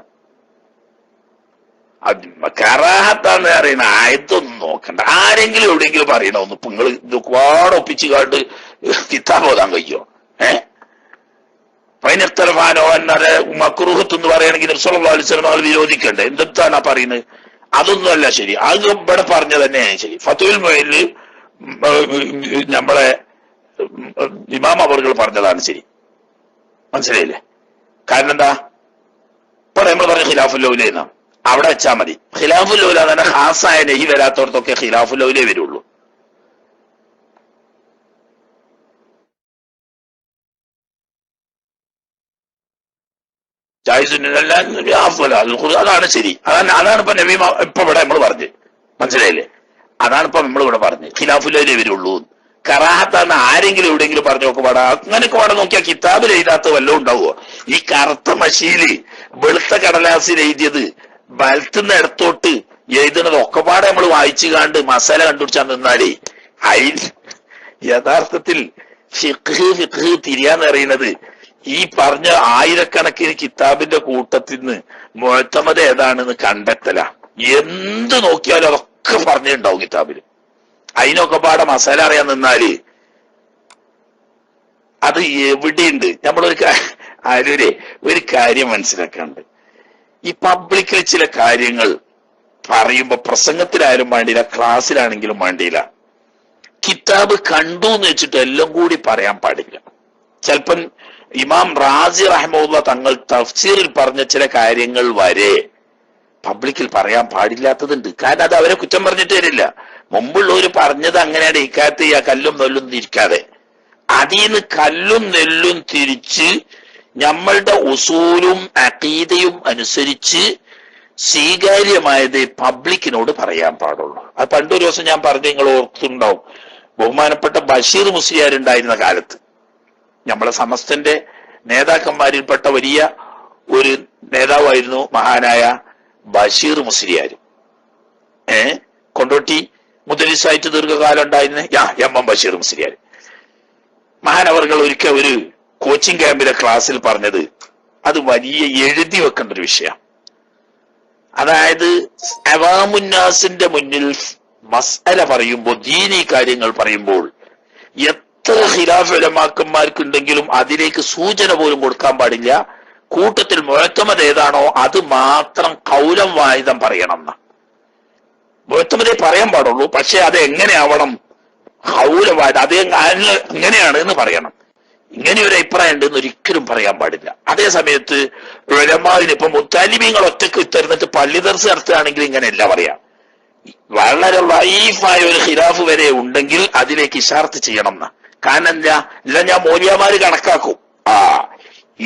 കറാഹത്താന്ന് പറയുന്ന ആയത്തൊന്നും നോക്കണ്ട. ആരെങ്കിലും എവിടെയെങ്കിലും പറയണോ? ഒന്ന് ഇപ്പൊ നിങ്ങൾ ഇത് ഒരുപാട് ഒപ്പിച്ച് കാണ്ട് കിതാബ് ഓതാൻ കഴിയോ? പൈനത്തലഫാനോ എന്നാല് മക്രൂഹത്ത് എന്ന് പറയുകയാണെങ്കിൽ നബി സല്ലല്ലാഹു അലൈഹി വസല്ലം വിരോധിക്കണ്ടേ? എന്താണ് പറയുന്നത്? അതൊന്നും അല്ല ശരി. അത് ഇവിടെ പറഞ്ഞ തന്നെയാണ് ശരി. ഫത്വൽ മുഈനിൽ നമ്മളെ ഇമാം അവറുകൾ പറഞ്ഞതാണ് ശരി. മനസ്സിലായില്ലേ? കാരണം എന്താ? ഇപ്പൊ നമ്മൾ പറഞ്ഞ ഖിലാഫുൽ ഔലിയ എന്നാ, അവിടെ വെച്ചാൽ മതി. ഖിലാഫുൽ ഔലിയ തന്നെ ഖാസായ നഹി വരാത്തവർക്കൊക്കെ ഖിലാഫുൽ ഔലിയ വരുള്ളൂ. അതാണ് ശരി. അതാണ് ഇപ്പൊ നബി ഇപ്പൊ ഇവിടെ നമ്മൾ പറഞ്ഞത്. മനസ്സിലായില്ലേ? അതാണ് ഇപ്പൊ നമ്മളിവിടെ പറഞ്ഞത്. ഖിലാഫുൽ ഔലിയ വരുള്ളൂ. കറാഹത്താണ് ആരെങ്കിലും എവിടെയെങ്കിലും പറഞ്ഞു നോക്ക് പാടാ. അങ്ങനെയൊക്കെ പാടെ നോക്കിയാൽ കിതാബിൽ എഴുതാത്ത വല്ലതും ഉണ്ടാവുമോ? ഈ കറുത്ത മഷീല് വെളുത്ത കടലാസിൽ എഴുതിയത് വലത്തുനിന്ന് ഇടത്തോട്ട് എഴുതുന്നത് ഒക്കെപ്പാടെ നമ്മൾ വായിച്ചു കാണ്ട് മസാല കണ്ടുപിടിച്ചാൽ നിന്നാലേ യഥാർത്ഥത്തിൽ ഫിഖ് തിരിയാന്ന് അറിയുന്നത് ഈ പറഞ്ഞ ആയിരക്കണക്കിന് കിതാബിന്റെ കൂട്ടത്തിൽ നിന്ന് മുഅ്തമദ് ഏതാണെന്ന് കണ്ടെത്തല. എന്ത് നോക്കിയാലും അതൊക്കെ പറഞ്ഞിട്ടുണ്ടാവും കിതാബിൽ. അതിനൊക്കെ പാടെ മസാല അറിയാൻ നിന്നാല് അത് എവിടെയുണ്ട്? നമ്മളൊരു ഒരു കാര്യം മനസ്സിലാക്കാണ്ട്, ഈ പബ്ലിക്കിൽ ചില കാര്യങ്ങൾ പറയുമ്പോ പ്രസംഗത്തിലായാലും വേണ്ടിയില്ല, ക്ലാസ്സിലാണെങ്കിലും വേണ്ടിയില്ല, കിതാബ് കണ്ടു എന്ന് വെച്ചിട്ട് എല്ലാം കൂടി പറയാൻ പാടില്ല. ചിലപ്പം ഇമാം റാസി റഹ്മത്തുള്ളാഹി തങ്ങൾ തഫ്സീറിൽ പറഞ്ഞ ചില കാര്യങ്ങൾ വരെ പബ്ലിക്കിൽ പറയാൻ പാടില്ലാത്തതുണ്ട്. കാരണം അത് അവരെ കുറ്റം പറഞ്ഞിട്ട് വരില്ല. മുമ്പുള്ളവര് പറഞ്ഞത് അങ്ങനെയാണ്. ഇക്കാലത്ത് ഈ കല്ലും നെല്ലും തിരിക്കാതെ അതിന്ന് കല്ലും നെല്ലും തിരിച്ച് നമ്മളുടെ ഉസൂലും അഖീദയും അനുസരിച്ച് സ്വീകാര്യമായത് പബ്ലിക്കിനോട് പറയാൻ പാടുള്ളൂ. അത് പണ്ടൊരു ദിവസം ഞാൻ പറഞ്ഞു, നിങ്ങൾ ഓർത്തുണ്ടാവും. ബഹുമാനപ്പെട്ട ബഷീർ മുസ്ലിയാരുണ്ടായിരുന്ന കാലത്ത് നമ്മളെ സമസ്തന്റെ നേതാക്കന്മാരിൽപ്പെട്ട വലിയ ഒരു നേതാവായിരുന്നു മഹാനായ ബഷീർ മുസ്ലിയാർ. കൊണ്ടോട്ടി മുദരിസായിട്ട് ദീർഘകാലം ഉണ്ടായിരുന്ന എം എം ബഷീർ മുസ്ലിയാർ മഹാനവർകൾ ഒരിക്കൽ ഒരു കോച്ചിങ് ക്യാമ്പിലെ ക്ലാസ്സിൽ പറഞ്ഞത് അത് വലിയ എഴുതി വെക്കേണ്ട ഒരു വിഷയം. അതായത് അവാമുന്നാസിന്റെ മുന്നിൽ മസ്അല പറയുമ്പോൾ, ദീനീ കാര്യങ്ങൾ പറയുമ്പോൾ എത്ര ഖിലാഫ് ഉലമാക്കന്മാർക്കുണ്ടെങ്കിലും അതിലേക്ക് സൂചന പോലും കൊടുക്കാൻ പാടില്ല. കൂട്ടത്തിൽ മുഅ്തമദ് ഏതാണോ അത് മാത്രം ഖൗലം വാഹിദം പറയണം. മുഴത്തമതേ പറയാൻ പാടുള്ളൂ. പക്ഷെ അത് എങ്ങനെയാവണം? ഹൗലവായിട്ട് അത് എങ്ങനെയാണ് എന്ന് പറയണം. ഇങ്ങനെ ഒരു അഭിപ്രായം ഉണ്ടെന്ന് ഒരിക്കലും പറയാൻ പാടില്ല. അതേ സമയത്ത് ഉലമാവിന് ഇപ്പൊ മുത്താലിമീങ്ങൾ ഒറ്റക്ക് ഇത്തരുന്നിട്ട് പള്ളി ദർസ് നടത്തുകയാണെങ്കിൽ ഇങ്ങനെയല്ല പറയാം. വളരെ ലൈഫായ ഒരു ഖിലാഫ് വരെ ഉണ്ടെങ്കിൽ അതിലേക്ക് ഇശാർത്ത് ചെയ്യണം എന്നാ. കാരണം ഇല്ല ഞാൻ മൗലിയാമാര് കണക്കാക്കും,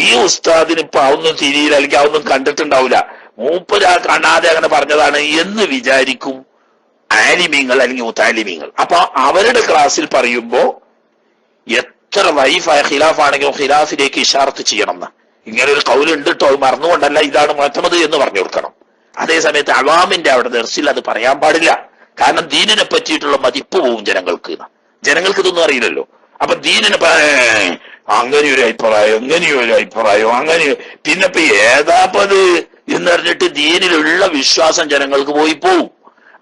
ഈ ഉസ്താദിന് ഇപ്പൊ അതൊന്നും തിരിയില്ല, അല്ലെങ്കിൽ അതൊന്നും കണ്ടിട്ടുണ്ടാവില്ല, മൂപ്പര് കാണാതെ അങ്ങനെ പറഞ്ഞതാണ് എന്ന് വിചാരിക്കും ആലിമീങ്ങൾ അല്ലെങ്കിൽ മുത്താലിമീങ്ങൾ. അപ്പൊ അവരുടെ ക്ലാസ്സിൽ പറയുമ്പോ എത്ര ലൈഫായ ഖിലാഫാണെങ്കിലും ഖിലാഫിലേക്ക് ഇശാർത്ത് ചെയ്യണം എന്ന്. ഇങ്ങനെ ഒരു കൗലുണ്ട് കേട്ടോ, മറന്നുകൊണ്ടല്ല ഇതാണ് മുഅ്തമദ് എന്ന് പറഞ്ഞു കൊടുക്കണം. അതേ സമയത്ത് അവാമിന്റെ അവിടെ ദർസിൽ അത് പറയാൻ പാടില്ല. കാരണം ദീനിനെ പറ്റിയിട്ടുള്ള മതിപ്പ് പോവും ജനങ്ങൾക്ക്. ജനങ്ങൾക്ക് ഇതൊന്നും അറിയില്ലല്ലോ. അപ്പൊ ദീനിനെ അങ്ങനെയൊരു അഭിപ്രായം, ഇങ്ങനെയൊരു അഭിപ്രായം, അങ്ങനെ പിന്നെ ഇപ്പൊ ഏതാപ്പത് എന്നറിഞ്ഞിട്ട് ദീനിലുള്ള വിശ്വാസം ജനങ്ങൾക്ക് പോയി പോവും.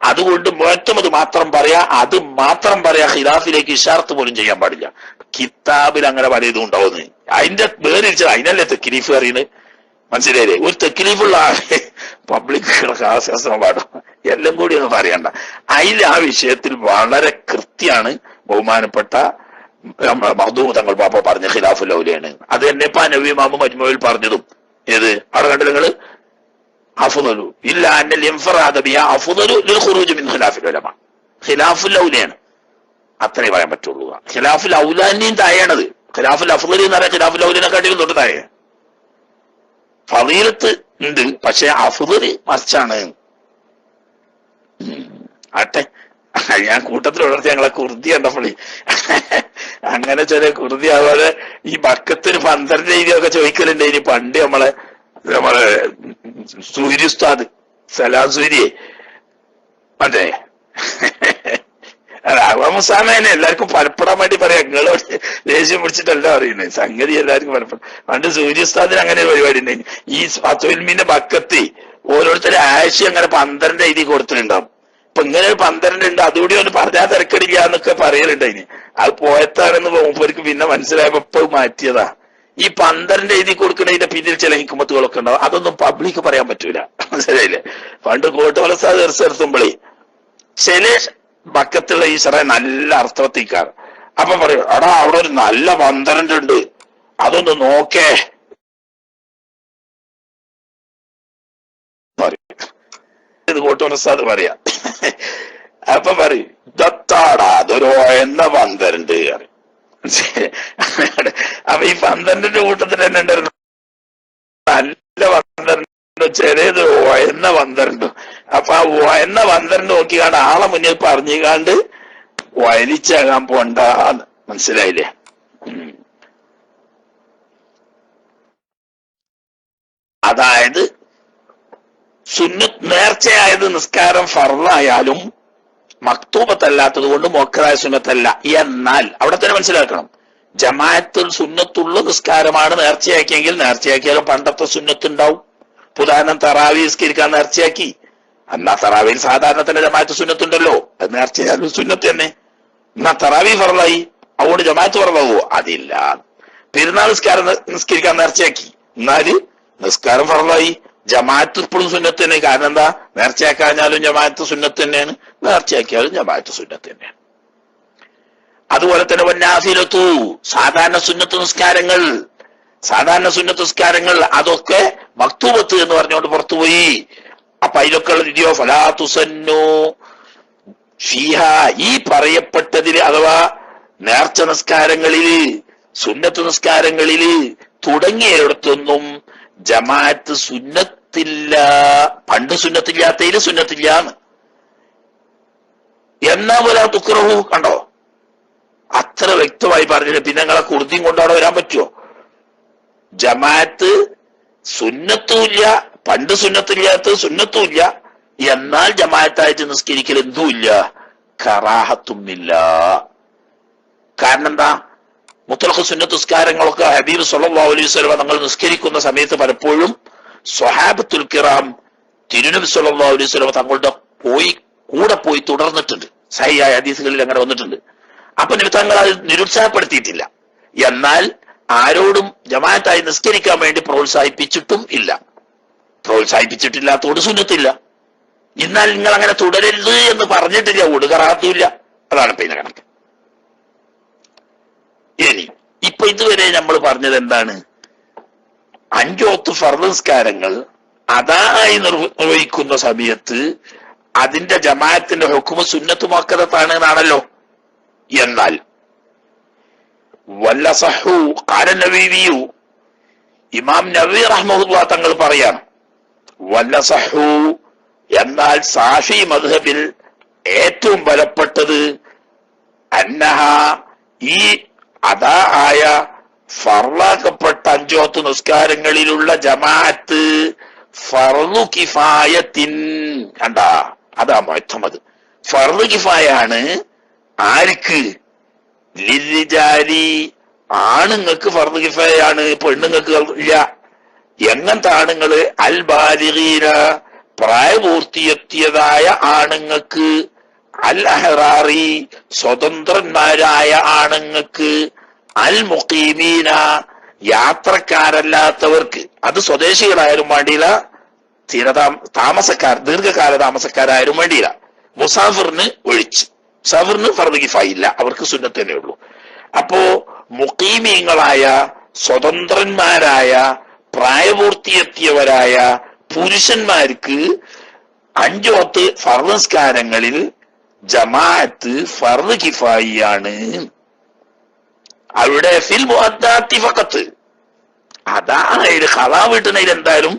അതുകൊണ്ട് മുഅ്തമദ് മാത്രം പറയാ, അത് മാത്രം പറയാ, ഖിലാഫിലേക്ക് ഇശാർത്ത് പോലും ചെയ്യാൻ പാടില്ല. കിതാബിൽ അങ്ങനെ പലതും ഉണ്ടാവുന്നത് അതിന്റെ വേറിച്ചത്, അതിനല്ലേ തെക്ലീഫ് അറിയുന്നത്. മനസ്സിലായില്ലേ? ഒരു തെക്ലീഫുള്ള ആളെ പബ്ലിക് പാടും എല്ലാം കൂടി ഒന്നും പറയണ്ട. അതിൽ ആ വിഷയത്തിൽ വളരെ കൃത്യമാണ് ബഹുമാനപ്പെട്ട മഖ്ദൂം തങ്ങൾ പാപ്പ പറഞ്ഞ ഖിലാഫുൽ ഔലിയാണ്. അത് തന്നെ ഇപ്പൊ നബി ഇമാം മജ്മുഇൽ പറഞ്ഞതും ഏത് അവിടെ കണ്ടു നിങ്ങള്, അഫ്ളു ഇല്ല അന്നൽ ഇൻഫറാദ ബിഹാ അഫ്ളു ലിൽ ഖുറൂജ് മിൻ ഖിലാഫിൽ ഉലമ. ഖിലാഫുൽ ഔലിയാണ്, അത്രേ പറയാൻ പറ്റുള്ളൂ. ഖിലാഫുൽ ഔലാനെയും താഴെയാണത്. ഖിലാഫുൽ അഫ്ളലി എന്ന് പറയാൻ ഖിലാഫുൽ ഔലിനെക്കാട്ടിലും തൊട്ട് താഴെ. ഫളീലത്ത് ഉണ്ട്, പക്ഷെ അഫ്ളലി മറിച്ചാണ്. ആട്ടെ, ഞാൻ കൂട്ടത്തിൽ ഉണർത്തി ഞങ്ങളെ കുർദി കണ്ടപ്പോഴേ അങ്ങനെ ചെറിയ കുർദി. അതുപോലെ ഈ ബക്കത്തിന് 12 രീതിയൊക്കെ ചോദിക്കലുണ്ട്. ഇനി പണ്ട് നമ്മളെ സൂര്യ ഉസ്താദ് സലാം സൂര്യെ അതെ അവാമുസാമേനെ എല്ലാവർക്കും പലപ്പെടാൻ വേണ്ടി പറയാം. നിങ്ങളോട് ദേഷ്യം പിടിച്ചിട്ടല്ല പറയുന്നത്, സംഗതി എല്ലാവർക്കും പലപ്പെടാം. പണ്ട് സൂര്യ ഉസ്താദിന് അങ്ങനെ ഒരു പരിപാടി ഉണ്ടായി. ഈ ഫത്വൽമീന്റെ ബക്കത്തി ഓരോരുത്തർ ആഴ്ച അങ്ങനെ 12 എഴുതി കൊടുത്തിട്ടുണ്ടാവും. ഇപ്പൊ ഇങ്ങനെ ഒരു 12 ഉണ്ട്, അതുകൂടി ഒന്ന് പറഞ്ഞാൽ തിരക്കടില്ല എന്നൊക്കെ പറയലുണ്ടായിന്. അത് പോയത്താണെന്ന് മൂപ്പർക്ക് പിന്നെ മനസ്സിലായപ്പോ ഇപ്പൊ മാറ്റിയതാ. ഈ 12 എഴുതി കൊടുക്കുന്നതിന്റെ പിന്നിൽ ചില ഹിക്മത്തുകളൊക്കെ ഉണ്ടാവും. അതൊന്നും പബ്ലിക് പറയാൻ പറ്റൂല. മനസ്സിലായില്ലേ? പണ്ട് കോട്ടുമലസാ തീർച്ചെടുത്തുമ്പോഴേ ചില ബക്കത്തുള്ള ഈ ചെറിയ നല്ല അർത്ഥവത്തിക്കാറ് അപ്പൊ പറയും, എടാ അവിടെ ഒരു നല്ല 12 ഉണ്ട്, അതൊന്ന് നോക്കേ. ഇത് കോട്ടുമലസാദ് പറയാ. അപ്പൊ പറയും ദത്താടാ അതൊരു എന്ന 12 പറയും. അപ്പൊ ഈ 12ന്റെ കൂട്ടത്തിൽ തന്നെ ഉണ്ടായിരുന്നു നല്ല 12, ചെറിയത് എന്ന 12. അപ്പൊ ആ എന്ന 12 നോക്കിക്കാണ്ട് ആളെ മുന്നിൽ പറഞ്ഞുകാണ്ട് വലിച്ചാകാൻ പോണ്ട. മനസ്സിലായില്ലേ? അതായത് സുന്നത്ത് നേർച്ചയായത് നിസ്കാരം ഫർളായാലും മക്തൂബത്തല്ലാത്തത് കൊണ്ട് മുഅക്കദായ സുന്നത്തല്ല. എന്നാൽ അവിടെ തന്നെ മനസ്സിലാക്കണം, ജമാഅത്തുൽ സുന്നത്തുള്ള നിസ്കാരമാണ് നേർച്ചയാക്കിയെങ്കിൽ നേർച്ചയാക്കിയാലും പണ്ടത്തെ സുന്നത്ത് ഉണ്ടാവും. ഉദാഹരണം തറാവി നിസ്കരിക്കാൻ നേർച്ചയാക്കി, എന്നാ തറാവിയിൽ സാധാരണ തന്നെ ജമാഅത്ത് സുന്നത്തുണ്ടല്ലോ, അത് നേർച്ചയായാലും സുന്നത്ത് തന്നെ. എന്നാ തറാവി ഫർളായി, അതുകൊണ്ട് ജമാഅത്ത് ഫർളാവോ? അതില്ല. പെരുന്നാൾ നിസ്കാരം നിസ്കരിക്കാൻ നേർച്ചയാക്കി, എന്നാല് നിസ്കാരം ഫർളായി, ജമാഅത്ത് ഇപ്പോഴും സുന്നത്ത് തന്നെ. കാരണം എന്താ? നേർച്ചയാക്കാഞ്ഞാലും ജമാഅത്ത് സുന്നത്ത് തന്നെയാണ്, നേർച്ചയാക്കിയാലും ജമാഅത്ത് സുന്നത്ത് തന്നെയാണ്. അതുപോലെ തന്നെ വന്നാഫിലത്തു സാധാരണ സുന്നത്ത് നിസ്കാരങ്ങൾ അതൊക്കെ മക്തൂബത്ത് എന്ന് പറഞ്ഞുകൊണ്ട് പുറത്തുപോയി. അപ്പൊ അതിലൊക്കെ ഉള്ള വിധിയോ ഫലാത്തുസന്നു ഫീഹ, ഈ പറയപ്പെട്ടതില് അഥവാ നേർച്ച നിസ്കാരങ്ങളില് സുന്നത്ത് നിസ്കാരങ്ങളില് തുടങ്ങിയിടത്തൊന്നും ജമാഅത്ത് സുന്നത്തില്ല. പണ്ട് സുന്നത്തില്ലാത്തതില് സുന്നത്തില്ലാന്ന്. എന്നാ പോലെ തുക്റഹു കണ്ടോ, അത്ര വ്യക്തമായി പറഞ്ഞിട്ട് പിന്നെ നിങ്ങളെ കുർദിയും കൊണ്ട് അവിടെ വരാൻ പറ്റുമോ? ജമാഅത്ത് സുന്നത്തുമില്ല, പണ്ട് സുന്നത്തില്ലാത്ത സുന്നത്തുമില്ല, എന്നാൽ ജമാഅത്തായിട്ട് നിസ്കരിക്കൽ എന്തുമില്ല, കറാഹത്തുമില്ല. കാരണം എന്താ? മുത്തലഖ് സുന്നത്ത് നിസ്കാരങ്ങളൊക്കെ ഹബീബ് സല്ലല്ലാഹു അലൈഹി വസല്ലം തങ്ങൾ നിസ്കരിക്കുന്ന സമയത്ത് പലപ്പോഴും സ്വഹാബത്തുൽ കിറാം തിരുനബി സല്ലല്ലാഹു അലൈഹി വസല്ലം തങ്ങളുടെ കൂടെ പോയി തുടർന്നിട്ടുണ്ട്. സഹിഹായ ഹദീസുകളിൽ അങ്ങനെ വന്നിട്ടുണ്ട്. അപ്പൊ നബി തങ്ങൾ അത് നിരുത്സാഹപ്പെടുത്തിയിട്ടില്ല. എന്നാൽ ആരോടും ജമാഅത്തായി നിസ്കരിക്കാൻ വേണ്ടി പ്രോത്സാഹിപ്പിച്ചിട്ടും ഇല്ല. പ്രോത്സാഹിപ്പിച്ചിട്ടില്ലാത്തതുകൊണ്ട് സുന്നത്തില്ല. എന്നാൽ നിങ്ങൾ അങ്ങനെ തുടരരുത് എന്ന് പറഞ്ഞിട്ടില്ല, ഒടുകറാത്തുമില്ല. അതാണ് പിന്നെ കണക്ക്. ഇനി ഇപ്പൊ ഇതുവരെ നമ്മൾ പറഞ്ഞത് എന്താണ്? 5 വക്ത് ഫർദ് നിസ്കാരങ്ങൾ അതായി നിർവഹിക്കുന്ന സമയത്ത് അതിന്റെ ജമാഅത്തിന്റെ ഹുക്മ് സുന്നത്ത് മുഅക്കദത്താണ് എന്നാണല്ലോ. എന്നാൽ വല്ല സഹു ഖാല നവവിയു, ഇമാം നവവി റഹ്മഹുല്ലാഹ് തങ്ങൾ പറയാണ്, വല്ല സഹു എന്നാൽ സാഫി മദ്ഹബിൽ ഏറ്റവും ബലപ്പെട്ടത് അന്നഹ ഈ അതാ ആയ ഫർളാക്കപ്പെട്ട 5 വക്ത് നിസ്കാരങ്ങളിലുള്ള ജമാഅത്ത് ഫർളു കിഫായത്തിൻ, കണ്ടാ അതാ മുഅത്തമദ്. ഫർളു കിഫായാണ്. ആർക്ക്? ലിർരിജാലി, ആണുങ്ങൾക്ക് ഫർളു കിഫായാണ്, പെണ്ണുങ്ങൾക്ക് ഇല്ല. എങ്ങനത്തെ ആണുങ്ങള്? അൽ ബാലിഗീന, പ്രായപൂർത്തിയെത്തിയതായ ആണുങ്ങൾക്ക്, അൽ അഹ്റാറി, സ്വതന്ത്രന്മാരായ ആണുങ്ങൾക്ക്, അൽ മുഖീമീന, യാത്രക്കാരല്ലാത്തവർക്ക്. അത് സ്വദേശികളായാലും വേണ്ടിയില്ല, താമസക്കാർ ദീർഘകാല താമസക്കാരായാലും വേണ്ടിയില്ല. മുസാഫിറിന് ഒഴിച്ച്, മുസാഫിറിന് ഫർദ് കിഫായ ഇല്ല, അവർക്ക് സുന്നത്ത് തന്നെ ഉള്ളൂ. അപ്പോ മുഖീമീങ്ങളായ, സ്വതന്ത്രന്മാരായ, പ്രായപൂർത്തിയെത്തിയവരായ പുരുഷന്മാർക്ക് 5 വക്ത് ഫർദ് നിസ്കാരങ്ങളിൽ ജമാഅത്ത് ഫർദ് കിഫായിയാണ്. അവിടെ ഫിൽ മുഅദ്ദാത്തി ഫഖത്ത്, അതായത് ഖളാ വീട്ടുന്നതിൽ എന്തായാലും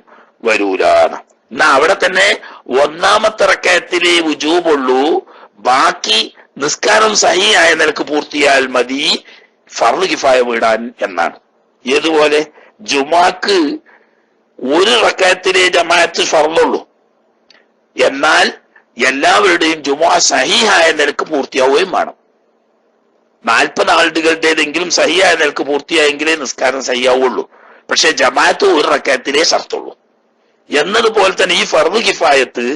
വരൂലാണ്. എന്നാ അവിടെ തന്നെ 1-ാമത്തെ റക്അത്തിലെ വുജൂബുള്ളൂ, ബാക്കി നിസ്കാരം സഹിയായ നിലക്ക് പൂർത്തിയാൽ മതി ഫർദ് കിഫായ വീടാൻ എന്നാണ്. ഏതുപോലെ ജുമാക്ക് 1 റക്അത്തിലെ ജമാഅത്ത് ഫർളുള്ളൂ, എന്നാൽ എല്ലാവരുടെയും ജുമാ സഹിയായ നിലക്ക് പൂർത്തിയാവുകയും വേണം. 40 ആളുകളുടേതെങ്കിലും സഹിയായ നിലക്ക് പൂർത്തിയായെങ്കിലേ നിസ്കാരം സഹിയാവുള്ളൂ. പക്ഷെ ജമാഅത്ത് 1 റക്അത്തിലേ ഷർത്തുള്ളൂ. എന്നതുപോലെ തന്നെ ഈ ഫർദ് കിഫായത്ത്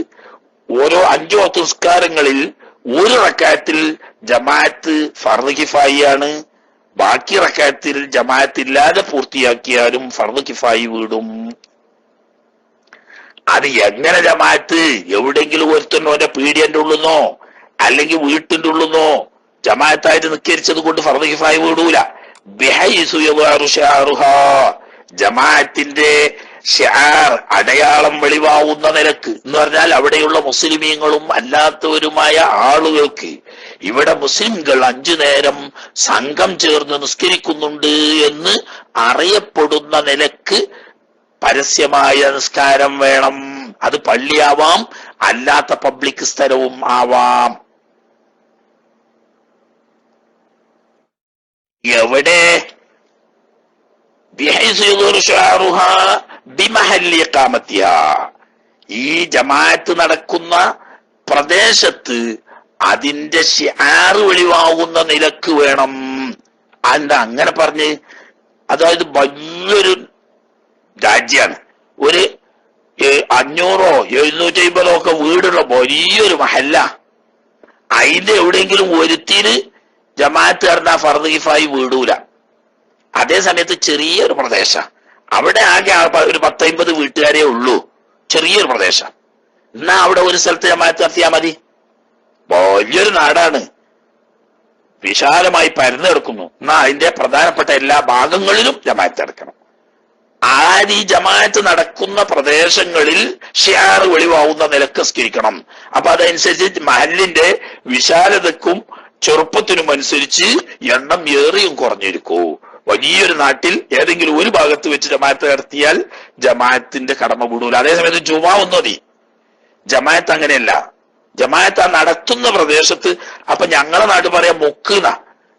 ഓരോ 5 വക്ത് നിസ്കാരങ്ങളിൽ 1 റക്അത്തിൽ ജമാഅത്ത് ഫർദ് കിഫായിയാണ്, ബാക്കി റക്അത്തിൽ ജമാഅത്ത് ഇല്ലാതെ പൂർത്തിയാക്കിയാലും ഫർദ് കിഫായി വീടും. അത് എങ്ങനെ ജമാഅത്ത്? എവിടെയെങ്കിലും ഒരുത്തനോന്റെ പീഡിയന്റെ ഉള്ളുന്നോ അല്ലെങ്കിൽ വീട്ടിന്റെ ഉള്ളുന്നോ ജമാഅത്തായിട്ട് നിസ്കരിച്ചത് കൊണ്ട് ഫർദ് കിഫായ വീടൂല. ബിഹൈസു യദാറു ശഅറുഹാ, ജമാഅത്തിന്റെ ഷിആർ അടയാളം വെളിവാവുന്ന നിലക്ക് എന്ന് പറഞ്ഞാൽ അവിടെയുള്ള മുസ്ലിമീങ്ങളും അല്ലാത്തവരുമായ ആളുകൾക്ക്, ഇവിടെ മുസ്ലിംകൾ 5 നേരം സംഘം ചേർന്ന് നിസ്കരിക്കുന്നുണ്ട് എന്ന് അറിയപ്പെടുന്ന നിലക്ക് പരസ്യമായ നിസ്കാരം വേണം. അത് പള്ളിയാവാം, അല്ലാത്ത പബ്ലിക് സ്ഥലവും ആവാം. എവിടെ? ഈ ജമാഅത്ത് നടക്കുന്ന പ്രദേശത്ത് അതിന്റെ ഷിആർ വെളിവാകുന്ന നിലക്ക് വേണം. എന്താ അങ്ങനെ പറഞ്ഞ്? അതായത് വലിയൊരു രാജ്യാണ്, ഒരു 500 750 ഒക്കെ വീടുള്ള വലിയൊരു മഹല്ല, അതിന്റെ എവിടെയെങ്കിലും ഒരുത്തിന് ജമാഅത്ത് പറഞ്ഞാൽ ഫർദ് കിഫായി വീടൂല. അതേ സമയത്ത് ചെറിയൊരു പ്രദേശം, അവിടെ ആകെ ഒരു 10-50 വീട്ടുകാരേ ഉള്ളൂ, ചെറിയൊരു പ്രദേശം. എന്നാ അവിടെ ഒരു സ്ഥലത്ത് ജമാഅത്ത് നടത്തിയാൽ മതി. വലിയൊരു നാടാണ്, വിശാലമായി പരന്നു കിടക്കുന്നു. എന്നാ അതിന്റെ പ്രധാനപ്പെട്ട എല്ലാ ഭാഗങ്ങളിലും ജമാഅത്ത് നടക്കണം. ഈ ജമാഅത്ത് നടക്കുന്ന പ്രദേശങ്ങളിൽ ഷിആർ വെളിവാവുന്ന നിലക്ക് നിസ്കരിക്കണം. അപ്പൊ അതനുസരിച്ച് മഹലിന്റെ വിശാലതക്കും ചെറുപ്പത്തിനും അനുസരിച്ച് എണ്ണം ഏറിയും കുറഞ്ഞിരിക്കൂ. വലിയൊരു നാട്ടിൽ ഏതെങ്കിലും ഒരു ഭാഗത്ത് വെച്ച് ജമാഅത്ത് നടത്തിയാൽ ജമാഅത്തിന്റെ കടമ വിടൂല. അതേസമയത്ത് ജുമാ ഒന്നും മതി. ജമാഅത്ത് അങ്ങനെയല്ല. ജമാഅത്ത് നടത്തുന്ന പ്രദേശത്ത്, അപ്പൊ ഞങ്ങളെ നാട്ടിൽ പറയാം മുക്കുന്ന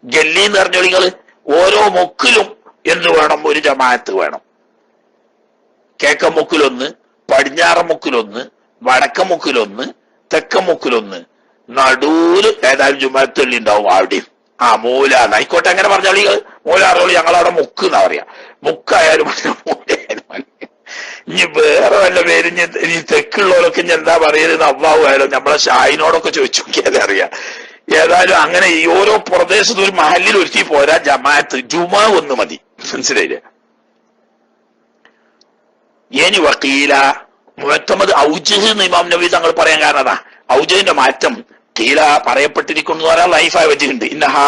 ഗല്ലി എന്ന് പറഞ്ഞോ നിങ്ങള്, ഓരോ മുക്കിലും എന്ത് വേണം? ഒരു ജമാഅത്ത് വേണം. കിഴക്കൻ മുക്കിലൊന്ന്, പടിഞ്ഞാറൻ മുക്കിലൊന്ന്, വടക്കൻ മുക്കിലൊന്ന്, തെക്കൻ മുക്കിലൊന്ന്, നടുവില് ഏതായാലും ജുമാഅത്ത് പള്ളി ഉണ്ടാവും അവിടെയും. മൂലാന്ന് ആയിക്കോട്ടെ, അങ്ങനെ പറഞ്ഞാൽ മൂലാറോളി ഞങ്ങളവിടെ മുക്ക് എന്നാ പറയാ. മുക്കായാലും ഇനി വേറെ വല്ല പേര് ഇനി തെക്കുള്ളവരൊക്കെ ഇനി എന്താ പറയരുത് അവ്വാവുമായാലും നമ്മളെ ഷാഹിനോടൊക്കെ ചോദിച്ചു നോക്കിയാലേ അറിയാം. ഏതായാലും അങ്ങനെ ഈ ഓരോ പ്രദേശത്തും ഒരു മഹല്ലിൽ ഒരുത്തി പോരാ ജമാഅത്ത്, ജുമാ ഒന്ന് മതി. മനസ്സിലായില്ലേ? ഇനി വക്കീല മുഅത്തമദ് ഔജഹ് എന്ന് ഇമാം നബി തങ്ങൾ പറയാൻ കാരണം അതാ. ഔജഹിന്റെ മാറ്റം കീല പറയപ്പെട്ടിരിക്കുന്നു എന്ന് പറയാൻ ലൈഫായ വജുണ്ട്. ഇന്നഹാ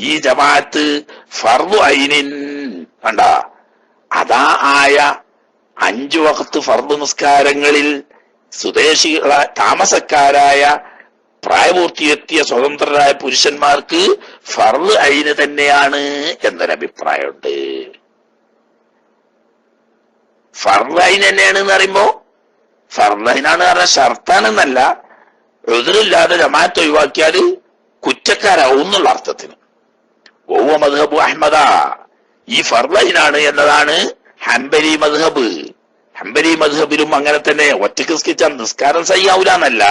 ഈ ജമാഅത്ത് ഫർദു ഐനിൻ കണ്ട അതാ ആയ 5 വഖത്ത് ഫർദ് നിസ്കാരങ്ങളിൽ സ്വദേശികളായ താമസക്കാരായ പ്രായപൂർത്തിയെത്തിയ സ്വതന്ത്രരായ പുരുഷന്മാർക്ക് ഫർദ് ഐന് തന്നെയാണ് എന്നൊരഭിപ്രായമുണ്ട്. ഫർദ് ഐൻ തന്നെയാണ് എന്ന് പറയുമ്പോ ഫർദ് ഐനാണ് പറഞ്ഞാൽ ഷർത്താണെന്നല്ല, ഉദ്റില്ലാതെ ജമാഅത്ത് ഒഴിവാക്കിയാല് കുറ്റക്കാരാവും എന്നുള്ള അർത്ഥത്തിന്. വഹുവ മദ്ഹബു അഹ്മദ, ഈ ഫർദ് ഐനാണ് എന്നതാണ് ഹംബലി മദ്ഹബ്. ഹംബലി മദ്ഹബിലും അങ്ങനെ തന്നെ ഒറ്റക്ക് നിസ്കരിച്ചാൽ നിസ്കാരം സഹിയാവൂല എന്നല്ല,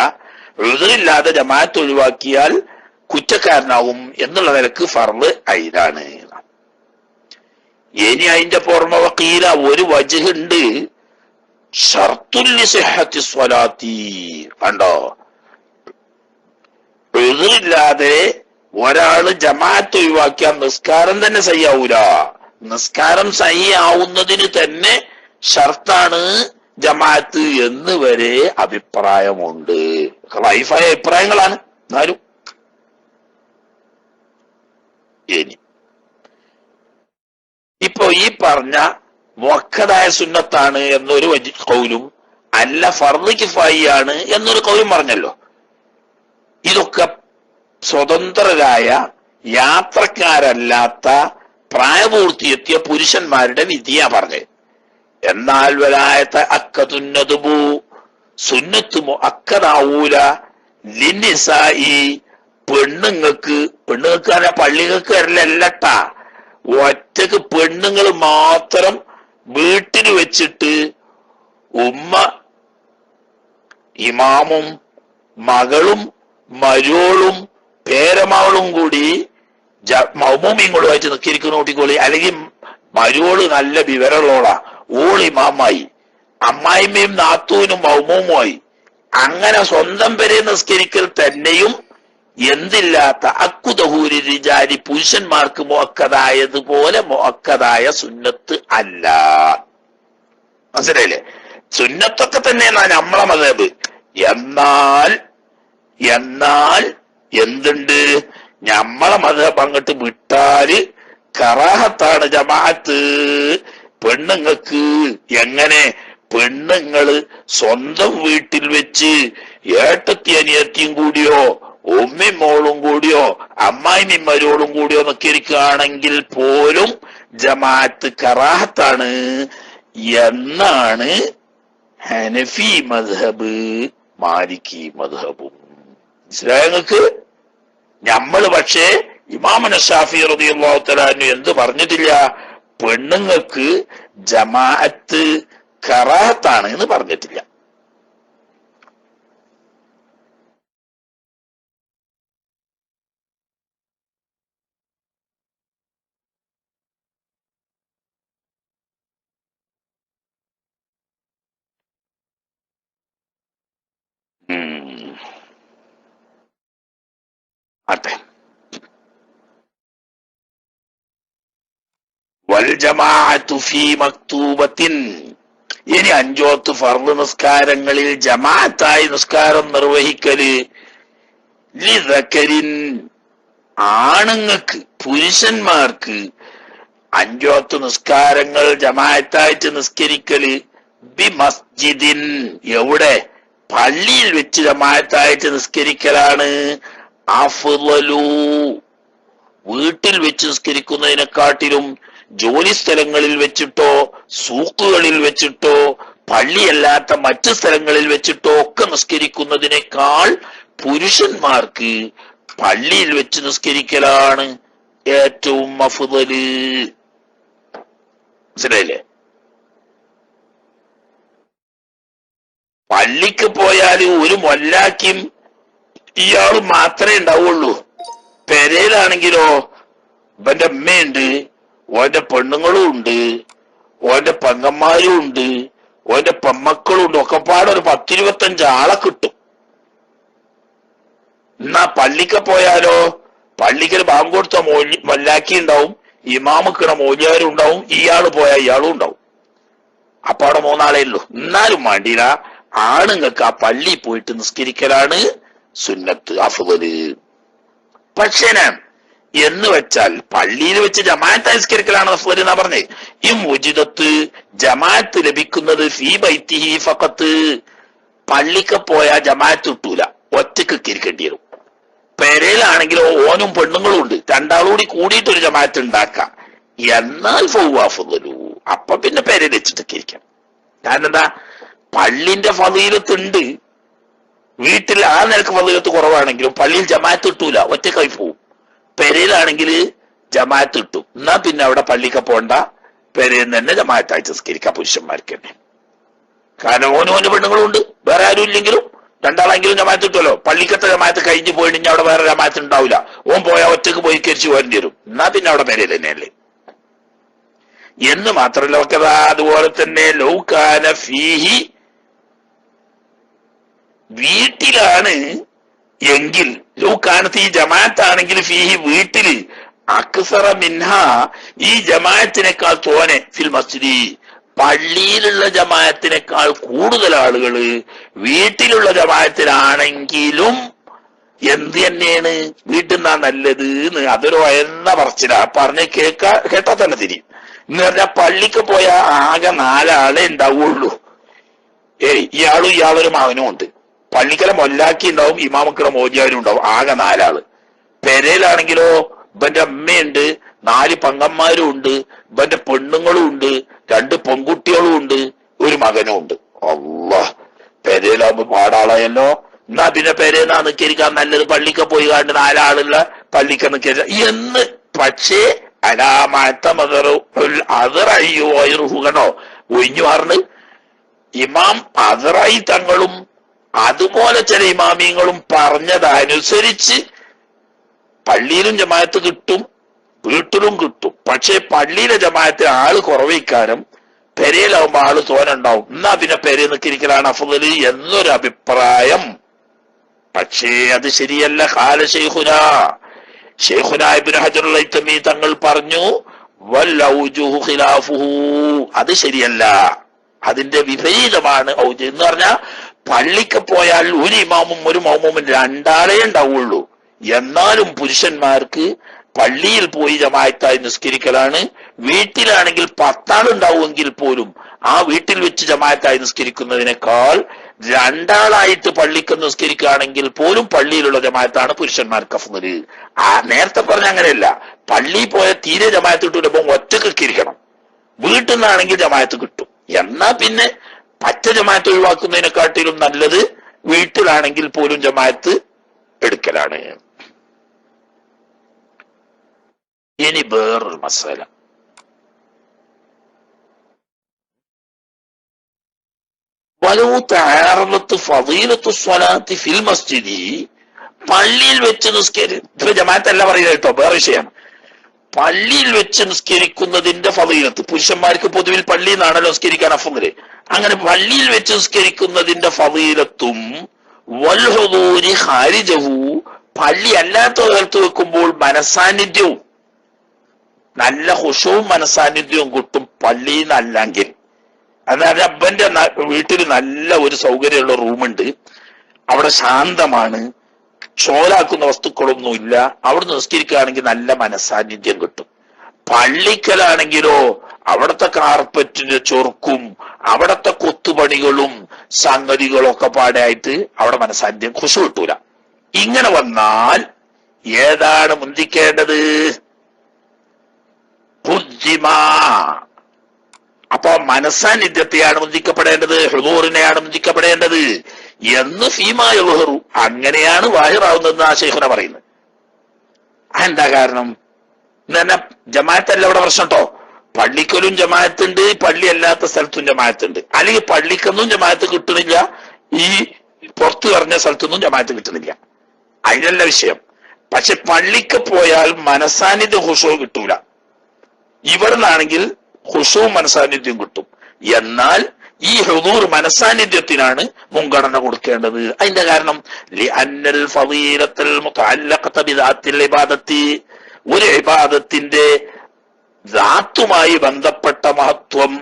ഉദ്റില്ലാതെ ജമാഅത്ത് ഒഴിവാക്കിയാൽ കുറ്റക്കാരനാവും എന്നുള്ള നിലക്ക് ഫർദ് ഐനാണ്. ഇനി അതിന്റെ പുറമെ വക്കീല ഒരു വജ്ഹ് ഉണ്ട്, ഷർത്തുൽ ലിസിഹത്തി സ്വലാത്തി. കണ്ടോ, ഉദ്റില്ലാതെ ഒരാള് ജമാഅത്ത് ഒഴിവാക്കിയാൽ നിസ്കാരം തന്നെ സഹിയാവൂല. നിസ്കാരം സഹിയാവുന്നതിന് തന്നെ ഷർത്താണ് ജമാഅത്ത് എന്ന് വരെ അഭിപ്രായമുണ്ട്. ലൈഫായ അഭിപ്രായങ്ങളാണ്. എന്നാലും ഇനി ഇപ്പൊ ഈ പറഞ്ഞ മുഅക്കദായ സുന്നത്താണ് എന്നൊരു കൗലും അല്ല ഫർദ് കിഫായിയാണ് എന്നൊരു കൗലും പറഞ്ഞല്ലോ. ഇതൊക്കെ സ്വതന്ത്രരായ യാത്രക്കാരല്ലാത്ത പ്രായപൂർത്തിയെത്തിയ പുരുഷന്മാരുടെ വിധിയാ പറഞ്ഞത്. എന്നാൽ വലായത്തെ അക്കതുന്നതുബു സുന്നത്ത് മുഅക്കദാവൂല ലിന്നിസായി പെണ്ണുങ്ങൾക്ക് പള്ളികൾക്ക് വരലല്ലട്ടാ, ഒറ്റക്ക് പെണ്ണുങ്ങൾ മാത്രം വീട്ടിൽ വെച്ചിട്ട് ഉമ്മ ഇമാമും മകളും മരോളും പേരമകളും കൂടി മൗമൂമിങ്ങളുമായിട്ട് നിൽക്കിരിക്കുന്ന കൂട്ടിക്കോളി. അല്ലെങ്കിൽ മരോള് നല്ല വിവരമുള്ളോളാ, ഓൾ ഇമാമായി, അമ്മായിമ്മയും നാത്തൂനും മൗമൂമുമായി, അങ്ങനെ സ്വന്തം പേരെ നിസ്കരിക്കൽ തന്നെയും എന്തില്ലാത്ത അക്കുദഹൂരി റിജാലി പുരുഷന്മാർക്ക് മുഅക്കദായതുപോലെ മുഅക്കദായ സുന്നത്ത് അല്ല. മനസ്സിലായില്ലേ? സുന്നത്തൊക്കെ തന്നെയാണ് നമ്മളെ മദ്ഹബ്. എന്നാൽ എന്തുണ്ട്, നമ്മളെ മദ്ഹബ് അങ്ങോട്ട് വിട്ടാല് കറാഹത്താണ് ജമാഅത്ത് പെണ്ണുങ്ങൾക്ക്. എങ്ങനെ? പെണ്ണുങ്ങള് സ്വന്തം വീട്ടിൽ വെച്ച് ഏട്ടത്തി അനിയത്തിയും കൂടിയോ ഉമ്മയും മോളും കൂടിയോ അമ്മായിയും മരോളും കൂടിയോ നിൽക്കുകയാണെങ്കിൽ പോലും ജമാഅത്ത് കറാഹത്താണ് എന്നാണ് ഹനഫി മദ്ഹബ് മാലിക്കി മദ്ഹബും. മനസ്സിലായങ്ങൾക്ക്? നമ്മള് പക്ഷേ ഇമാമുന ശാഫി റളിയല്ലാഹു തആല അൻഹു എന്ത് പറഞ്ഞിട്ടില്ല? പെണ്ണുങ്ങൾക്ക് ജമാഅത്ത് കറാഹത്താണ് എന്ന് പറഞ്ഞിട്ടില്ല. അതെ, വൽ ജമാഅത്തു ഫീ മക്തൂബത്തിൻ. ഇനി 5 വഖ്ത് ഫർദ് നിസ്കാരങ്ങളിൽ ജമാഅത്തായി നിസ്കാരം നിർവഹിക്കല് ലിദകരിൻ ആണുങ്ങൾക്ക് പുരുഷന്മാർക്ക് 5 വഖ്ത് നിസ്കാരങ്ങൾ ജമാഅത്തായിട്ട് നിസ്കരിക്കല് ബി മസ്ജിദിൻ എവിടെ? പള്ളിയിൽ വെച്ച് ജമാഅത്തായിട്ട് നിസ്കരിക്കലാണ് അഫ്ളലു. വീട്ടിൽ വെച്ച് നിസ്കരിക്കുന്നതിനെക്കാട്ടിലും ജോലി സ്ഥലങ്ങളിൽ വെച്ചിട്ടോ സൂക്കുകളിൽ വെച്ചിട്ടോ പള്ളിയല്ലാത്ത മറ്റു സ്ഥലങ്ങളിൽ വെച്ചിട്ടോ ഒക്കെ നിസ്കരിക്കുന്നതിനേക്കാൾ പുരുഷന്മാർക്ക് പള്ളിയിൽ വെച്ച് നിസ്കരിക്കലാണ് ഏറ്റവും അഫ്ളല്. മനസ്സിലായില്ലേ? പള്ളിക്ക് പോയാൽ ഒരു മൊല്ലാക്കിയും ഇയാള് മാത്രമേ ഉണ്ടാവുള്ളൂ. പെരയിലാണെങ്കിലോ ഇവന്റെ അമ്മയുണ്ട്, ഓന്റെ പെണ്ണുങ്ങളും ഉണ്ട്, ഓന്റെ പെങ്ങന്മാരും ഉണ്ട്, ഓന്റെ പെമ്മക്കളും ഉണ്ട്. ഒക്കെപ്പാടെ ഒരു 10-25 ആളെ കിട്ടും. എന്നാ പള്ളിക്ക് പോയാലോ പള്ളിക്ക് ബാങ്ക് കൊടുത്ത മൊല്ലാക്കി ഉണ്ടാവും, ഇമാമുക്കിട മോലിയാരും ഉണ്ടാവും, ഇയാള് പോയാൽ ഇയാളും ഉണ്ടാവും. അപ്പൊ അവിടെ 3 ആളേ ഉള്ളൂ. എന്നാലും വേണ്ടിയില്ല ആണുങ്ങൾക്ക് ആ പള്ളി പോയിട്ട് നിസ്കരിക്കലാണ് സുന്നത്ത് അഫ്ളല്. പക്ഷേ എന്ന് വെച്ചാൽ പള്ളിയിൽ വെച്ച് ജമാഅത്ത് നിസ്കരിക്കലാണ് അഫ്ളല് എന്നാ പറഞ്ഞേ. ഈ മുജിദത്ത് ജമാഅത്ത് ലഭിക്കുന്നത് ഫീ ബൈത്തിഹി ഫഖത്ത്, പള്ളിക്ക് പോയാ ജമാഅത്ത് കിട്ടൂല, ഒറ്റക്ക് ഇരിക്കേണ്ടി വരും. പെരയിലാണെങ്കിലോ ഓനും പെണ്ണുങ്ങളും ഉണ്ട്, രണ്ടാളും കൂടി കൂടിയിട്ട് ഒരു ജമാഅത്ത് ഉണ്ടാക്കാം. എന്നാൽ ഫൗവാഫുദലു, അപ്പൊ പിന്നെ പെരയിൽ വെച്ചിട്ടൊക്കെ ഇരിക്കാം. കാരണം എന്താ, പള്ളിന്റെ ഫളീലത്ത് ഉണ്ട്, വീട്ടിൽ ആ നിലക്ക് ഫളീലത്ത് കുറവാണെങ്കിലും പള്ളിയിൽ ജമാഅത്ത് കിട്ടൂല, ഒറ്റക്കായി പോവും. പെരയിലാണെങ്കിൽ ജമാഅത്ത് കിട്ടും. എന്നാ പിന്നെ അവിടെ പള്ളിക്ക് പോണ്ട, പെരയിൽ തന്നെ ജമാഅത്തായിട്ട് നിസ്കരിക്കാം പുരുഷന്മാർക്ക് തന്നെ. കാരണം ഓന് പെണ്ണുങ്ങളും ഉണ്ട്, വേറെ ആരും ഇല്ലെങ്കിലും രണ്ടാളെങ്കിലും ജമാഅത്ത് കിട്ടുമല്ലോ. പള്ളിക്കത്തെ ജമാഅത്ത് കഴിഞ്ഞ് പോയിട്ട് അവിടെ വേറെ ജമാഅത്ത് ഉണ്ടാവില്ല, ഓൻ പോയാൽ ഒറ്റക്ക് പോയി കരിച്ചു പോരേണ്ടി വരും. എന്നാ പിന്നെ അവിടെ പെരയിൽ തന്നെയല്ലേ എന്ന് മാത്രമല്ല. ഒക്കെ അതുപോലെ തന്നെ ലൗകാന ഫീഹി, വീട്ടിലാണ് എങ്കിൽ, ലൗകാനത്ത് ഈ ജമാഅത്താണെങ്കിൽ ഫീഹി വീട്ടില്, അക്സറ മിൻഹ ഈ ജമാഅത്തിനേക്കാൾ തോനെ ഫിൽ മസ്ജിദി, പള്ളിയിലുള്ള ജമാഅത്തിനേക്കാൾ കൂടുതൽ ആളുകള് വീട്ടിലുള്ള ജമാഅത്തിലാണെങ്കിലും എന്ത് തന്നെയാണ് വീട്ടിൽ നിന്നാ നല്ലത് എന്ന് അതൊരു എന്ന പറച്ചിലാ. പറഞ്ഞ് കേട്ടാ തന്നെ തിരിയും. എന്ന് പറഞ്ഞാൽ പള്ളിക്ക് പോയ ആകെ 4 ആളെ ഉണ്ടാവുള്ളൂ. ഇയാളൊരു മകനും ഉണ്ട്, പള്ളിക്കല മൊല്ലാക്കി ഉണ്ടാവും, ഇമാമക്കട മോചാരും ഉണ്ടാവും, ആകെ 4 ആള്. പെരയിലാണെങ്കിലോ ഇവന്റെ അമ്മയുണ്ട്, 4 പെങ്ങന്മാരും ഉണ്ട്, ഇവന്റെ പെണ്ണുങ്ങളും ഉണ്ട്, 2 പെൺകുട്ടികളും ഉണ്ട്, ഒരു മകനും ഉണ്ട്. അല്ലാഹ്, പെരയിലാവുമ്പോ പാടാളായല്ലോ. എന്നാ പിന്നെ പെരേന്നാ നിൽക്കരിക്കാൻ നല്ലത് പള്ളിക്ക് പോയി കണ്ട് 4 ആളുള്ള പള്ളിക്ക് നിൽക്ക എന്ന്. പക്ഷേ അലാമാറ്റമതറോ ഒഴിഞ്ഞു മാറുന്നത് ഇമാം അസറായി തങ്ങളും അതുപോലെ ചില ഇമാമിയങ്ങളും പറഞ്ഞതനുസരിച്ച് പള്ളിയിലും ജമാഅത്ത് കിട്ടും, വീട്ടിലും കിട്ടും. പക്ഷെ പള്ളിയിലെ ജമാഅത്തിന് ആള് കുറവിക്കാരം, പെരയിലാവുമ്പോ ആള് തോനുണ്ടാവും. എന്നാ പിന്നെ പെരയിൽ നിൽക്കിരിക്കലാണ് അഫ്ളല് എന്നൊരു അഭിപ്രായം. പക്ഷേ അത് ശരിയല്ല. ഖാല ശൈഖുനാ ഇബ്നു ഹജറുൽ ഹൈതമി തങ്ങൾ പറഞ്ഞു, വൽഔജുഹു ഖിലാഫുഹു, അത് ശരിയല്ല, അതിന്റെ വിപരീതമാണ് ഔജ് എന്ന് പറഞ്ഞാൽ പള്ളിക്ക് പോയാൽ ഒരു ഇമാമും ഒരു മൗമൂമും 2 ആളേ ഉണ്ടാവുള്ളൂ. എന്നാലും പുരുഷന്മാർക്ക് പള്ളിയിൽ പോയി ജമാഅത്തായി നിസ്കരിക്കലാണ്. വീട്ടിലാണെങ്കിൽ 10 ആളുണ്ടാവുമെങ്കിൽ പോലും ആ വീട്ടിൽ വെച്ച് ജമാഅത്തായി നിസ്കരിക്കുന്നതിനേക്കാൾ 2 ആളായിട്ട് പള്ളിക്ക് നിസ്കരിക്കുകയാണെങ്കിൽ പോലും പള്ളിയിലുള്ള ജമാഅത്താണ് പുരുഷന്മാർക്ക് അഫ്ളല്. നേരത്തെ പറഞ്ഞ അങ്ങനെയല്ല, പള്ളിയിൽ പോയ തീരെ ജമാഅത്ത് കിട്ടൂലപ്പോ ഒറ്റക്ക് ഇരിക്കണം. വീട്ടിൽ നിന്നാണെങ്കിൽ ജമാഅത്ത് കിട്ടും. എന്നാ പിന്നെ പറ്റ ജമാഅത്ത് ഒഴിവാക്കുന്നതിനെക്കാട്ടിലും നല്ലത് വീട്ടിലാണെങ്കിൽ പോലും ജമാഅത്ത് എടുക്കലാണ്. ഇനി വേറൊരു മസാല, പള്ളിയിൽ വെച്ച് നിസ്കരിക്കും ജമാഅത്തല്ല പറയുന്നത് കേട്ടോ, വേറെ വിഷയമാണ്. പള്ളിയിൽ വെച്ച് നിസ്കരിക്കുന്നതിന്റെ ഫളീലത്ത്, പുരുഷന്മാർക്ക് പൊതുവിൽ പള്ളിയിൽ നിന്നാണല്ലോ നിസ്കരിക്കാൻ അഫ്ളല്. അങ്ങനെ പള്ളിയിൽ വെച്ച് നിസ്കരിക്കുന്നതിന്റെ ഫളീലത്തും വൽഹുദൂരി ഖാരിജഹു, പള്ളി അല്ലാത്ത സ്ഥലത്ത് വെക്കുമ്പോൾ മനസാന്നിധ്യവും നല്ല ഖുശൂഉം മനസാന്നിധ്യവും കിട്ടും പള്ളിയിൽ നിന്നല്ലെങ്കിൽ. അതായത് അബ്ബന്റെ വീട്ടിൽ നല്ല ഒരു സൗകര്യമുള്ള റൂമുണ്ട്, അവിടെ ശാന്തമാണ്, ഷോലാക്കുന്ന വസ്തുക്കളൊന്നും ഇല്ല, അവിടെ നിസ്കരിക്കുകയാണെങ്കിൽ നല്ല മനസാന്നിധ്യം കിട്ടും. പള്ളിക്കലാണെങ്കിലോ അവിടത്തെ കാർപ്പറ്റിന്റെ ചൊറുക്കും അവിടത്തെ കൊത്തുപണികളും സംഗതികളും ഒക്കെ പാടായിട്ട് അവിടെ മനസാന്നിധ്യം ഖുശൂ കിട്ടൂല. ഇങ്ങനെ വന്നാൽ ഏതാണ് മുന്തിക്കേണ്ടത്? അപ്പൊ മനസാന്നിധ്യത്തെയാണ് മുന്തിക്കപ്പെടേണ്ടത്, ഹുദൂറിനെയാണ് മുന്തിക്കപ്പെടേണ്ടത് എന്ന് ഫീമാ യദ്ഹറു, അങ്ങനെയാണ് വാഹിറാവുന്നതെന്ന് ആ ശൈഖുന പറയുന്നത്. എന്താ കാരണം? തന്നെ ജമാഅത്തല്ല ഇവിടെ പ്രശ്നം കേട്ടോ. പള്ളിക്കലും ജമാഅത്തുണ്ട്, പള്ളി അല്ലാത്ത സ്ഥലത്തും ജമാഅത്തുണ്ട്. അല്ലെങ്കിൽ പള്ളിക്കൊന്നും ജമാഅത്ത് കിട്ടണില്ല, ഈ പുറത്ത് പറഞ്ഞ സ്ഥലത്തൊന്നും ജമാഅത്ത് കിട്ടണില്ല, അതിനല്ല വിഷയം. പക്ഷെ പള്ളിക്ക് പോയാൽ മനസാന്നിധ്യം ഖുശൂ കിട്ടൂല, ഇവിടെ നിന്നാണെങ്കിൽ ഖുശൂ മനസാന്നിധ്യം കിട്ടും. എന്നാൽ ഈ ഹുദൂർ മനസാന്നിധ്യത്തിനാണ് മുൻഗണന കൊടുക്കേണ്ടത്. അതിന്റെ കാരണം ലിഅന്നൽ ഫളീലത്തുൽ മുതഅല്ലഖത ബിദാത്തിൽ ഇബാദത്തി, ഒരു ഇബാദത്തിന്റെ ദാത്തുമായി ബന്ധപ്പെട്ട മഹത്വം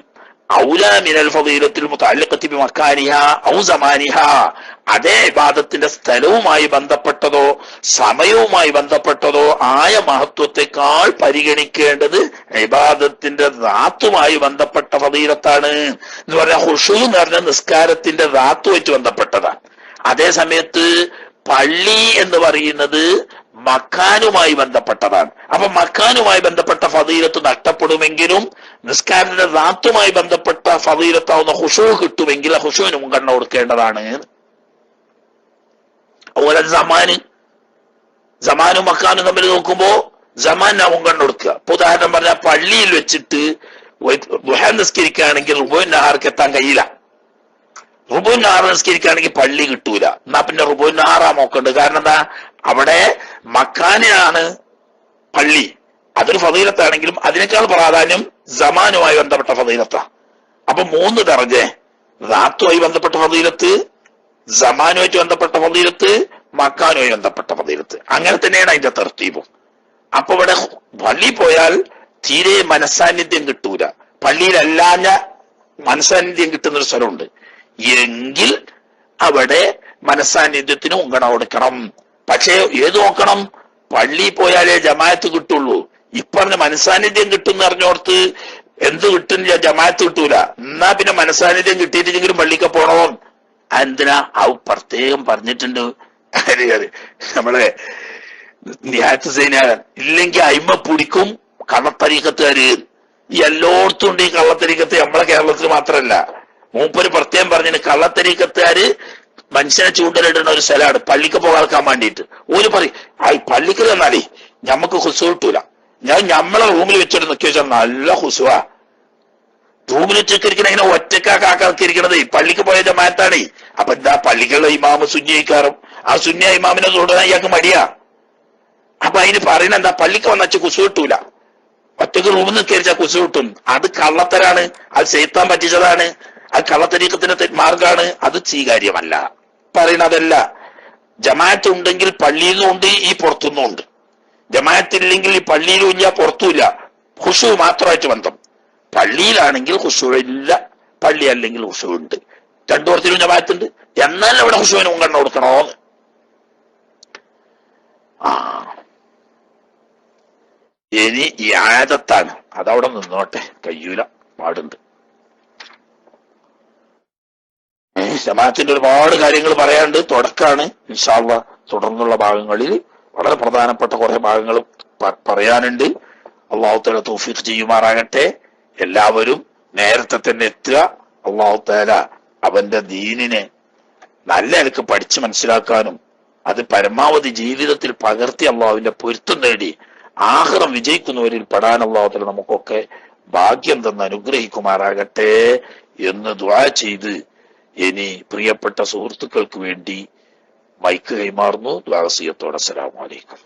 ഔലാ മിനൽ ഫളീലത്തിൽ മുതഅല്ലിഖത്തി ബിമക്കാനിഹ ഔ സമാനിഹ, അതേ ഇബാദത്തിന്റെ സ്ഥലവുമായി ബന്ധപ്പെട്ടതോ സമയവുമായി ബന്ധപ്പെട്ടതോ ആയ മഹത്വത്തെക്കാൾ പരിഗണിക്കേണ്ടത് ഇബാദത്തിന്റെ ദാത്തുമായി ബന്ധപ്പെട്ട ഫളീലത്താണ് എന്ന് പറഞ്ഞാൽ ഖുശൂ എന്ന് പറഞ്ഞ നിസ്കാരത്തിന്റെ ദാത്തുമായിട്ട് ബന്ധപ്പെട്ടതാണ്. അതേ സമയത്ത് പള്ളി എന്ന് പറയുന്നത് മക്കാനുമായി ബന്ധപ്പെട്ടതാണ്. അപ്പൊ മക്കാനുമായി ബന്ധപ്പെട്ട ഫളീലത്ത് നഷ്ടപ്പെടുമെങ്കിലും നിസ്കാരത്തിന്റെ ദാത്തുമായി ബന്ധപ്പെട്ട ഫളീലത്താവുന്ന ഖുശൂ കിട്ടുമെങ്കിൽ ആ ഖുശൂവിന് മുൻഗണന കൊടുക്കേണ്ടതാണ്. അതുപോലെ സമാനും മക്കാനും തമ്മിൽ നോക്കുമ്പോ സമാനാ മുൻഗണന കൊടുക്കുക. ഇപ്പൊ ഉദാഹരണം പറഞ്ഞാൽ പള്ളിയിൽ വെച്ചിട്ട് ദുഹാ നിസ്കരിക്കുകയാണെങ്കിൽ റുബുൻ നഹാർക്ക് എത്താൻ കഴിയില്ല. റുബുൻ നഹാർ നിസ്കരിക്കുകയാണെങ്കിൽ പള്ളി കിട്ടൂല. എന്നാ പിന്നെ റുബുൻ നഹാറാ നോക്കണ്ട്. കാരണം എന്താ, അവിടെ മക്കാനാണ് പള്ളി, അതൊരു ഫളീലത്താണെങ്കിലും അതിനേക്കാൾ പ്രാധാന്യം സമാനുമായി ബന്ധപ്പെട്ട ഫളീലത്താ. അപ്പൊ 3 ദർജ: ദാത്തുമായി ബന്ധപ്പെട്ട ഫളീലത്ത്, സമാനുമായിട്ട് ബന്ധപ്പെട്ട ഫളീലത്ത്, മക്കാനുമായി ബന്ധപ്പെട്ട ഫളീലത്ത്. അങ്ങനെ തന്നെയാണ് അതിന്റെ തർത്തീബും. അപ്പൊ ഇവിടെ പള്ളി പോയാൽ തീരെ മനസാന്നിധ്യം കിട്ടൂല. പള്ളിയിലല്ലാഞ്ഞ മനസാന്നിധ്യം കിട്ടുന്നൊരു സ്ഥലമുണ്ട്. എങ്കിൽ അവിടെ മനസാന്നിധ്യത്തിന് മുൻഗണന കൊടുക്കണം. പക്ഷേ ഏത് നോക്കണം? പള്ളി പോയാലേ ജമാഅത്ത് കിട്ടുള്ളൂ. ഇപ്പറഞ്ഞ മനസാന്നിധ്യം കിട്ടും അറിഞ്ഞോർത്ത് എന്ത് കിട്ടുന്നില്ല, ജമാഅത്ത് കിട്ടൂല. എന്നാ പിന്നെ മനസാന്നിധ്യം കിട്ടിയിട്ടെങ്കിലും പള്ളിക്ക് പോണോ? എന്തിനാ? അത് പ്രത്യേകം പറഞ്ഞിട്ടുണ്ട്. നമ്മളെ നിഹായത്ത് സൈനാൻ ഇല്ലെങ്കിൽ അയിമ പിടിക്കും കള്ളത്തരീക്കത്തുകാര്. ഈ എല്ലായിടത്തും ഉണ്ട് ഈ കള്ളത്തരീക്കത്ത്. നമ്മളെ കേരളത്തിൽ മാത്രമല്ല, മൂപ്പര് പ്രത്യേകം പറഞ്ഞിട്ട് കള്ളത്തരീക്കത്തുകാര് മനുഷ്യനെ ചൂണ്ടലിടുന്ന ഒരു സ്ഥലമാണ് പള്ളിക്ക് പോകാൻ വേണ്ടിയിട്ട്. ഓര് പറയും പള്ളിക്ക് തന്നാലേ ഞമ്മക്ക് ഹുസു കിട്ടൂല. ഞമ്മളെ റൂമിൽ വെച്ചിട്ട് നിൽക്കി വെച്ചാൽ നല്ല ഹുസുവാ. റൂമിൽ വെച്ചിരിക്കണ ഇങ്ങനെ ഒറ്റക്കാക്കിയിരിക്കണത് പള്ളിക്ക് പോയ ജമാഅത്താണേ. അപ്പൊ എന്താ, പള്ളിക്കുള്ള ഇമാമ് സുന്നിക്കാറും ആ സുന്നിയ ഇമാമിനെ തുടരാൻ ഇയാൾക്ക് മടിയാ. അപ്പൊ അതിന് പറയണ എന്താ, പള്ളിക്ക് വന്നച്ച കുസു കിട്ടൂല, ഒറ്റക്ക് റൂമിൽ നിൽക്കരിച്ചാൽ കുസു കിട്ടും. അത് കള്ളത്തരാണ്, അത് ചെയ്ത്താൻ പറ്റിച്ചതാണ്, അത് കള്ളത്തരീക്കത്തിന്റെ മാർഗാണ്. അത് സ്വീകാര്യമല്ല. പറയണതല്ല. ജമാഅത്ത് ഉണ്ടെങ്കിൽ പള്ളിയിൽ നിന്നും ഉണ്ട്, ഈ പുറത്തുനിന്നും ഉണ്ട്. ജമാഅത്തില്ലെങ്കിൽ ഈ പള്ളിയിലും ഇല്ല, പുറത്തുമില്ല. ഖുശൂ മാത്രമായിട്ട് ബന്ധം. പള്ളിയിലാണെങ്കിൽ ഖുശൂ ഇല്ല, പള്ളി അല്ലെങ്കിൽ ഖുശൂ ഉണ്ട്. രണ്ടു പുറത്തിലും ജമാഅത്തുണ്ട്. എന്നാൽ അവിടെ ഖുശൂവിന് മുൻഗണന കൊടുക്കണോന്ന്. ഇനി ഈ ആദത്താണ്, അതവിടെ നിന്നോട്ടെ, കയ്യൂല, പാടുണ്ട്. ജമാഅത്തിന്റെ ഒരുപാട് കാര്യങ്ങൾ പറയാനുണ്ട്. തുടക്കാണ്. ഇൻഷാ അല്ലാഹ് തുടർന്നുള്ള ഭാഗങ്ങളിൽ വളരെ പ്രധാനപ്പെട്ട കുറെ ഭാഗങ്ങൾ പറയാനുണ്ട്. അല്ലാഹു തആല തൗഫീഖ് ചെയ്യുമാറാകട്ടെ. എല്ലാവരും നേരത്തെ തന്നെ എത്തുക. അല്ലാഹു തആല അവന്റെ ദീനിനെ നല്ല നിലക്ക് പഠിച്ച് മനസ്സിലാക്കാനും അത് പരമാവധി ജീവിതത്തിൽ പകർത്തി അള്ളാഹുവിന്റെ പൊരുത്തം നേടി ആഖിറം വിജയിക്കുന്നവരിൽ പെടാൻ അല്ലാഹു തആല നമുക്കൊക്കെ ഭാഗ്യം തന്ന് അനുഗ്രഹിക്കുമാറാകട്ടെ എന്ന് ദുആ ചെയ്ത് ഇനി പ്രിയപ്പെട്ട സുഹൃത്തുക്കൾക്ക് വേണ്ടി മൈക്ക് കൈമാറുന്നു. ദുആ വസിയത്തോടെ അസ്സലാമു അലൈക്കും.